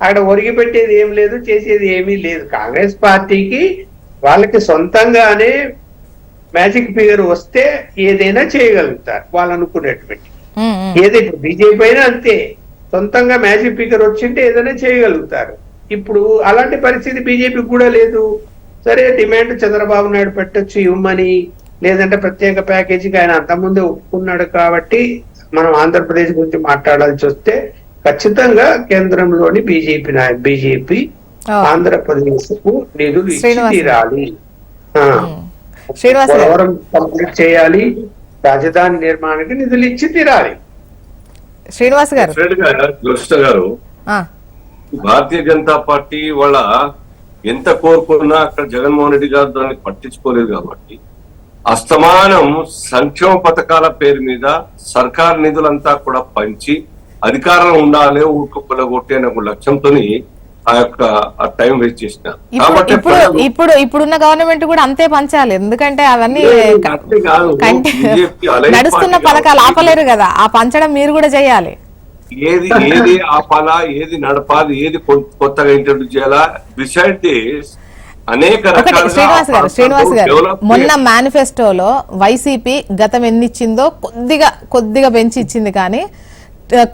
అక్కడ ఒరిగి పెట్టేది ఏం లేదు, చేసేది ఏమీ లేదు. కాంగ్రెస్ పార్టీకి వాళ్ళకి సొంతంగానే మ్యాజిక్ ఫిగర్ వస్తే ఏదైనా చేయగలుగుతారు వాళ్ళు అనుకునేటువంటి. ఏది ఇప్పుడు బీజేపీ అయినా అంతే, సొంతంగా మ్యాజిక్ ఫిగర్ వచ్చింటే ఏదైనా చేయగలుగుతారు. ఇప్పుడు అలాంటి పరిస్థితి బీజేపీ కూడా లేదు. సరే డిమాండ్ చంద్రబాబు నాయుడు పెట్టొచ్చు ఇవ్వమని, లేదంటే ప్రత్యేక ప్యాకేజీకి ఆయన అంతకుముందే ఒప్పుకున్నాడు. కాబట్టి మనం ఆంధ్రప్రదేశ్ గురించి మాట్లాడాల్సి వస్తే ఖచ్చితంగా కేంద్రంలోని బీజేపీ ఆంధ్రప్రదేశ్ కు నిధులు ఇచ్చి తీరాలి, పోలవరం కంప్లీట్ చేయాలి, రాజధాని నిర్మాణానికి నిధులు ఇచ్చి తీరాలి. శ్రీనివాస్ గారు భారతీయ జనతా పార్టీ వాళ్ళ ఎంత కోరుకున్నా అక్కడ జగన్మోహన్ రెడ్డి గారు దాన్ని పట్టించుకోలేదు కాబట్టి అస్తమానం సంక్షేమ పథకాల పేరు మీద సర్కార్ నిధులంతా కూడా పంచి అధికారం ఉండాలి ఊరుకొల్లగొట్టి అనే ఒక లక్ష్యంతో ఆ యొక్క టైం వేస్ట్ చేసినారు. కాబట్టి ఇప్పుడున్న గవర్నమెంట్ కూడా అంతే పంచాలి, ఎందుకంటే అవన్నీ నడుస్తున్న పథకాలు ఆపలేరు కదా, ఆ పంచడం మీరు కూడా చేయాలి. ఏది ఆపాలా, ఏది నడపాలి, ఏది కొత్తగా ఇంట్రడ్యూస్ చేయాలా, బిసైడ్ దిస్ అనేక శ్రీనివాస్ గారు మొన్న మేనిఫెస్టోలో వైసీపీ గతం ఎన్ని ఇచ్చిందో కొద్దిగా పెంచి ఇచ్చింది, కానీ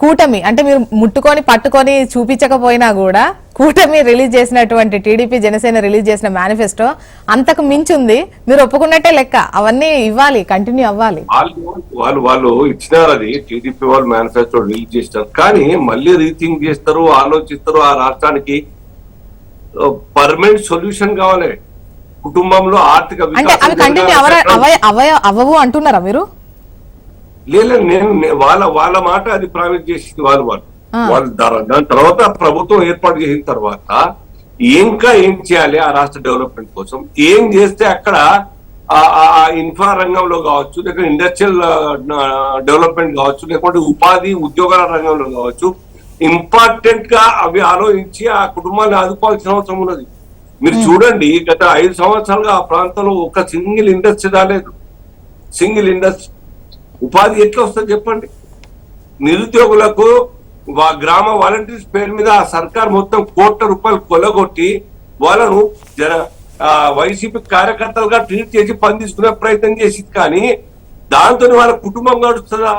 కూటమి అంటే మీరు ముట్టుకొని పట్టుకొని చూపించకపోయినా కూడా కూటమి రిలీజ్ చేసినటువంటి టీడీపీ జనసేన రిలీజ్ చేసిన మేనిఫెస్టో అంతకు మించుంది. మీరు ఒప్పుకున్నట్టే లెక్క, అవన్నీ ఇవ్వాలి, కంటిన్యూ అవ్వాలి. వాళ్ళు ఇచ్చినారు, అది టీడీపీ వాళ్ళు మేనిఫెస్టో రిలీజ్ చేస్తారు, కానీ మళ్ళీ రీథింక్ చేస్తారు, ఆలోచిస్తారు. ఆ రాష్ట్రానికి పర్మనెంట్ సొల్యూషన్ కావాలి కుటుంబంలో ఆర్థిక అంటే అవి కంటిన్యూ అవ్వవు అంటున్నారా మీరు? లేదు, వాళ్ళ మాట అది ప్రామిస్ చేసింది వాళ్ళు దాని తర్వాత ప్రభుత్వం ఏర్పాటు చేసిన తర్వాత ఇంకా ఏం చేయాలి ఆ రాష్ట్ర డెవలప్మెంట్ కోసం, ఏం చేస్తే అక్కడ ఆ ఇన్ఫ్రా రంగంలో కావచ్చు, లేకపోతే ఇండస్ట్రియల్ డెవలప్మెంట్ కావచ్చు, లేకపోతే ఉపాధి ఉద్యోగాల రంగంలో కావచ్చు, ఇంపార్టెంట్ గా అవి ఆలోచించి ఆ కుటుంబాన్ని ఆదుకోవాల్సిన అవసరం ఉన్నది. మీరు చూడండి, గత 5 సంవత్సరాలుగా ఆ ప్రాంతంలో ఒక సింగిల్ ఇండస్ట్రీ రాలేదు. సింగిల్ ఇండస్ట్రీ ఉపాధి ఎట్లా వస్తుంది చెప్పండి? నిరుద్యోగులకు గ్రామ వాలంటీర్స్ పేరు మీద ఆ సర్కార్ మొత్తం కోట్ల రూపాయలు కొలగొట్టి వాళ్ళను వైసీపీ కార్యకర్తలుగా ట్రీట్ చేసి పని తీసుకునే ప్రయత్నం చేసింది. కానీ దాంతో వాళ్ళ కుటుంబం గడుస్తుందా?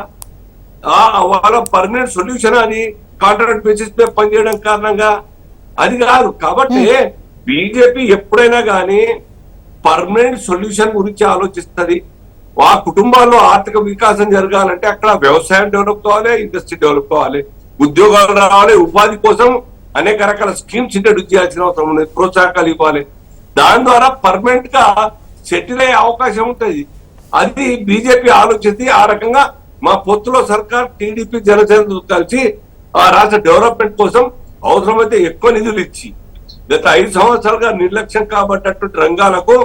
వాళ్ళ పర్మనెంట్ సొల్యూషన్ అని కాంట్రాక్ట్ బేసిస్ మీద పనిచేయడం కారణంగా అది కాదు. కాబట్టి బీజేపీ ఎప్పుడైనా కానీ పర్మనెంట్ సొల్యూషన్ గురించి ఆలోచిస్తుంది. ఆ కుటుంబాల్లో ఆర్థిక వికాసం జరగాలంటే అక్కడ వ్యవసాయం డెవలప్ కావాలి, ఇండస్ట్రీ డెవలప్ కావాలి, ఉద్యోగాలు రావాలి, ఉపాధి కోసం అనేక రకాల స్కీమ్స్ ఇంట్రడ్యూస్ చేయాల్సిన అవసరం ఉంది, ప్రోత్సాహకాలు ఇవ్వాలి. దాని ద్వారా పర్మనెంట్ గా సెటిల్ అయ్యే అవకాశం ఉంటుంది. అది బీజేపీ ఆలోచించి ఆ రకంగా మా పొత్తులో సర్కార్ టీడీపీ జనసేన కలిసి ఆ రాష్ట్ర డెవలప్మెంట్ కోసం అవసరమైతే ఎక్కువ నిధులు ఇచ్చి గత 5 సంవత్సరాలుగా నిర్లక్ష్యం కాబట్టటువంటి రంగాలకు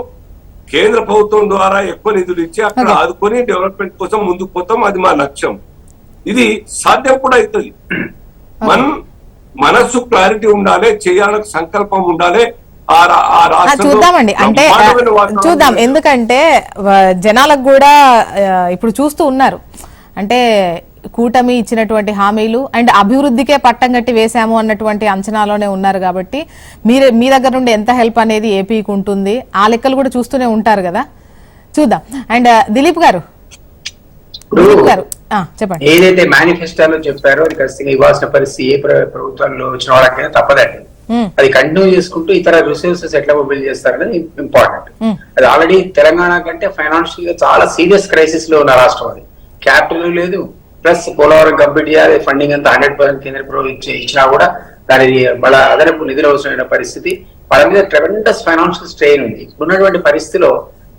కేంద్ర ప్రభుత్వం ద్వారా ఎక్కువ నిధులు ఇచ్చి అక్కడ ఆదుకొని డెవలప్మెంట్ కోసం ముందుకు పోతాం. అది మా లక్ష్యం. ఇది సాధ్యం కూడా అవుతుంది. మనస్సు క్లారిటీ ఉండాలి, చేయాలకు సంకల్పం ఉండాలి. చూద్దామండి, అంటే చూద్దాం. ఎందుకంటే జనాలకు కూడా ఇప్పుడు చూస్తూ ఉన్నారు, అంటే కూటమి ఇచ్చినటువంటి హామీలు అండ్ అభివృద్ధికే పట్టం కట్టి వేశాము అన్నటువంటి అంచనాలోనే ఉన్నారు. కాబట్టి మీ దగ్గర నుండి ఎంత హెల్ప్ అనేది ఏపీకి ఉంటుంది, ఆ లెక్కలు కూడా చూస్తూనే ఉంటారు కదా. చూద్దాం. అండ్ దిలీప్ గారు చెప్పండి. ఏదైతే మేనిఫెస్టోలో చెప్పారో అది ఖచ్చితంగా ఇవ్వాల్సిన పరిస్థితి ఏ ప్రభుత్వంలో వచ్చిన వాళ్ళకైనా తప్పదండి. అది కంటిన్యూ చేసుకుంటూ ఇతర రిసోర్సెస్ ఎట్లా మొబైల్ చేస్తారనేది ఇంపార్టెంట్. అది ఆల్రెడీ తెలంగాణ కంటే ఫైనాన్షియల్ గా చాలా సీరియస్ క్రైసిస్ లో ఉన్న రాష్ట్రం. అది క్యాపిటల్ లేదు, ప్లస్ పోలవరం కంప్లీట్ చేయాలి, ఫండింగ్ అంతా 100% కేంద్ర ప్రభుత్వం ఇచ్చినా కూడా దాని వాళ్ళ అదనపు నిధులు అవసరమైన పరిస్థితి, వాళ్ళ మీద ట్రెమెండస్ ఫైనాన్షియల్ స్ట్రెయిన్ ఉంది. ఉన్నటువంటి పరిస్థితిలో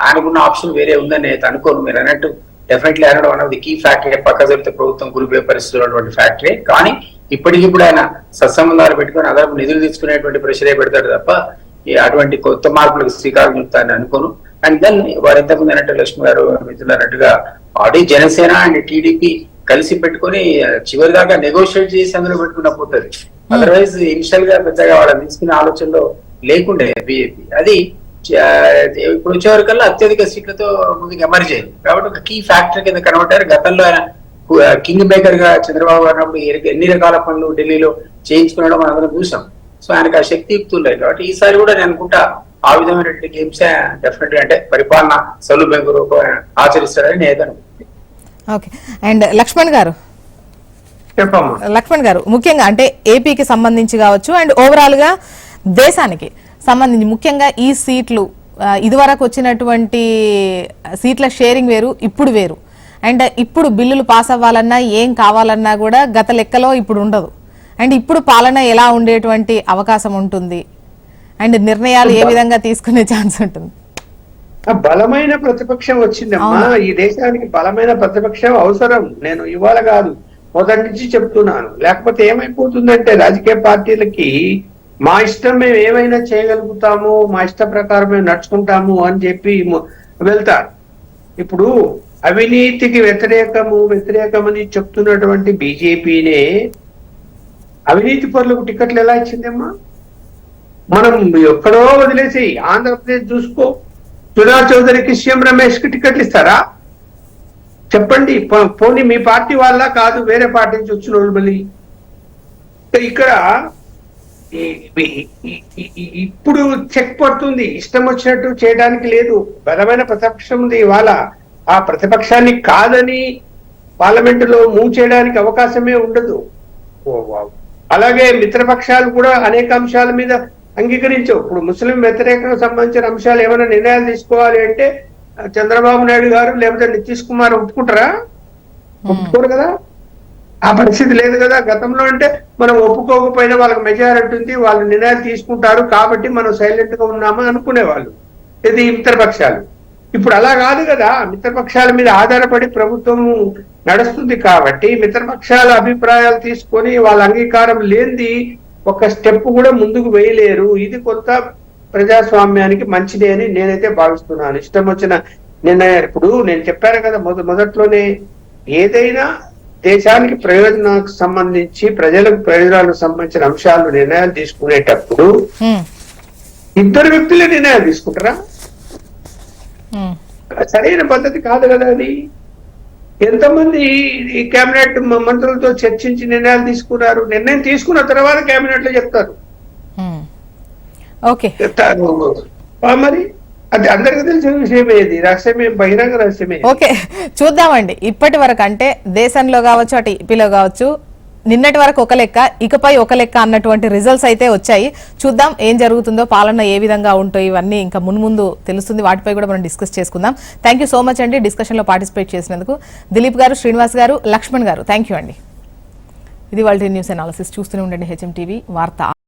ఆయనకున్న ఆప్షన్ వేరే ఉందని నేను అనుకోను. మీరు అన్నట్టు డెఫినెట్లీ ఆయన one of the key factory పక్క జరిగితే ప్రభుత్వం కూలిపోయే పరిస్థితులు ఉన్నటువంటి ఫ్యాక్టరీ. కానీ ఇప్పటికిప్పుడు ఆయన సత్సంబంధాలు పెట్టుకుని అదనపు నిధులు తీసుకునేటువంటి ప్రెషరే పెడతాడు తప్ప అటువంటి కొత్త మార్పులకు శ్రీకారం చుడతానని అనుకోను. అండ్ దెన్ వారు ఇంతకుముందు అన్నట్టు లక్ష్మి గారు మిత్రులు అన్నట్టుగా ఆల్రెడీ జనసేన అండ్ టీడీపీ కలిసి పెట్టుకుని చివరి దాకా నెగోషియేట్ చేసి అందులో పెట్టుకున్న పోతుంది. అదర్వైజ్ ఇనిషియల్ గా పెద్దగా వాళ్ళని తీసుకునే ఆలోచనలో లేకుండే బీజేపీ. అది ఇప్పుడు వచ్చేవరకల్లా అత్యధిక సీట్లతో ముందుకు ఎమర్జ్ అయింది. కాబట్టి ఒక కీ ఫ్యాక్టర్ కింద కన్వర్ట్ అయ్యారు. గతంలో ఆయన కింగ్ మేకర్ గా చంద్రబాబు గారు ఎన్ని రకాల పనులు ఢిల్లీలో చేయించుకున్నాడో మనం అందరం చూసాం. సో ఆయనకు ఆ శక్తి యుక్తులు కాబట్టి ఈసారి కూడా నేను అనుకుంటా ఆ విధమైనటువంటి గేమ్స్ డెఫినెట్ గా అంటే పరిపాలన సౌలభ్యం రూపం ఆచరిస్తారని నేను. ఓకే. అండ్ లక్ష్మణ్ గారు ముఖ్యంగా అంటే ఏపీకి సంబంధించి కావచ్చు అండ్ ఓవరాల్ గా దేశానికి సంబంధించి ముఖ్యంగా ఈ సీట్లు ఇదివరకు వచ్చినటువంటి సీట్ల షేరింగ్ వేరు, ఇప్పుడు వేరు. అండ్ ఇప్పుడు బిల్లులు పాస్ అవ్వాలన్నా ఏం కావాలన్నా కూడా గత లెక్కలో ఇప్పుడు ఉండదు. అండ్ ఇప్పుడు పాలన ఎలా ఉండేటువంటి అవకాశం ఉంటుంది అండ్ నిర్ణయాలు ఏ విధంగా తీసుకునే ఛాన్స్ ఉంటుంది? బలమైన ప్రతిపక్షం వచ్చిందమ్మా. ఈ దేశానికి బలమైన ప్రతిపక్షం అవసరం. నేను ఇవాళ కాదు, మొదటి నుంచి చెప్తున్నాను. లేకపోతే ఏమైపోతుందంటే రాజకీయ పార్టీలకి మా ఇష్టం మేము ఏమైనా చేయగలుగుతాము, మా ఇష్ట ప్రకారం మేము నడుచుకుంటాము అని చెప్పి వెళ్తారు. ఇప్పుడు అవినీతికి వ్యతిరేకమని చెప్తున్నటువంటి బీజేపీనే అవినీతి పరులకు టికెట్లు ఎలా ఇచ్చిందమ్మా? మనం ఎక్కడో వదిలేసి ఆంధ్రప్రదేశ్ చూసుకో, సుధా చౌదరికి సీఎం రమేష్ కి టికెట్లు ఇస్తారా చెప్పండి? పోనీ మీ పార్టీ వాళ్ళ కాదు, వేరే పార్టీ నుంచి వచ్చిన వాళ్ళు. మళ్ళీ ఇక్కడ ఇప్పుడు చెక్ పడుతుంది. ఇష్టం వచ్చినట్టు చేయడానికి లేదు. బలమైన ప్రతిపక్షం ఉంది ఇవాళ. ఆ ప్రతిపక్షాన్ని కాదని పార్లమెంటులో మూవ్ చేయడానికి అవకాశమే ఉండదు. అలాగే మిత్రపక్షాలు కూడా అనేక అంశాల మీద అంగీకరించవు. ఇప్పుడు ముస్లిం వ్యతిరేకంగా సంబంధించిన అంశాలు ఏమైనా నిర్ణయాలు తీసుకోవాలి అంటే చంద్రబాబు నాయుడు గారు లేకపోతే నితీష్ కుమార్ ఒప్పుకుంటారా? ఒప్పుకోరు కదా. ఆ పరిస్థితి లేదు కదా. గతంలో అంటే మనం ఒప్పుకోకపోయినా వాళ్ళకి మెజారిటీ ఉంది, వాళ్ళు నిర్ణయాలు తీసుకుంటారు కాబట్టి మనం సైలెంట్ గా ఉన్నామా అనుకునేవాళ్ళు ఇది మిత్రపక్షాలు. ఇప్పుడు అలా కాదు కదా, మిత్రపక్షాల మీద ఆధారపడి ప్రభుత్వం నడుస్తుంది కాబట్టి మిత్రపక్షాల అభిప్రాయాలు తీసుకొని వాళ్ళ అంగీకారం లేనిది ఒక స్టెప్ కూడా ముందుకు వేయలేరు. ఇది కొంత ప్రజాస్వామ్యానికి మంచిదే అని నేనైతే భావిస్తున్నాను. ఇష్టం వచ్చిన నిర్ణయాలు, ఇప్పుడు నేను చెప్పాను కదా మొదట్లోనే, ఏదైనా దేశానికి ప్రయోజనాలకు సంబంధించి ప్రజలకు ప్రయోజనాలకు సంబంధించిన అంశాలు నిర్ణయాలు తీసుకునేటప్పుడు ఇద్దరు వ్యక్తులే నిర్ణయాలు తీసుకుంటారా? సరైన పద్ధతి కాదు కదా అది. ఎంతమంది ఈ కేబినెట్ మంత్రులతో చర్చించి నిర్ణయాలు తీసుకున్నారు? నిర్ణయం తీసుకున్న తర్వాత కేబినెట్ లో చెప్తారు. ఓకే, మరి అది అందరికీ తెలిసిన విషయమే, ఇది రహస్యమే, బహిరంగ రహస్యమే. ఓకే, చూద్దామండి. ఇప్పటి వరకు అంటే దేశంలో కావచ్చు, అటు ఏపీలో కావచ్చు, నిన్నటి వరకు ఒక లెక్క, ఇకపై ఒక లెక్క అన్నటువంటి రిజల్ట్స్ అయితే వచ్చాయి. చూద్దాం ఏం జరుగుతుందో, పాలన ఏ విధంగా ఉంటాయి, ఇవన్నీ ఇంకా మున్ముందు తెలుస్తుంది. వాటిపై కూడా మనం డిస్కస్ చేసుకుందాం. థ్యాంక్ యూ సో మచ్ అండి డిస్కషన్ లో పార్టిసిపేట్ చేసినందుకు. దిలీప్ గారు, శ్రీనివాస్ గారు, లక్ష్మణ్ గారు, థ్యాంక్ యూ అండి. ఇది వాళ్ళ న్యూస్ అనాలిసిస్. చూస్తూనే ఉండండి హెచ్ఎం టీవీ వార్త.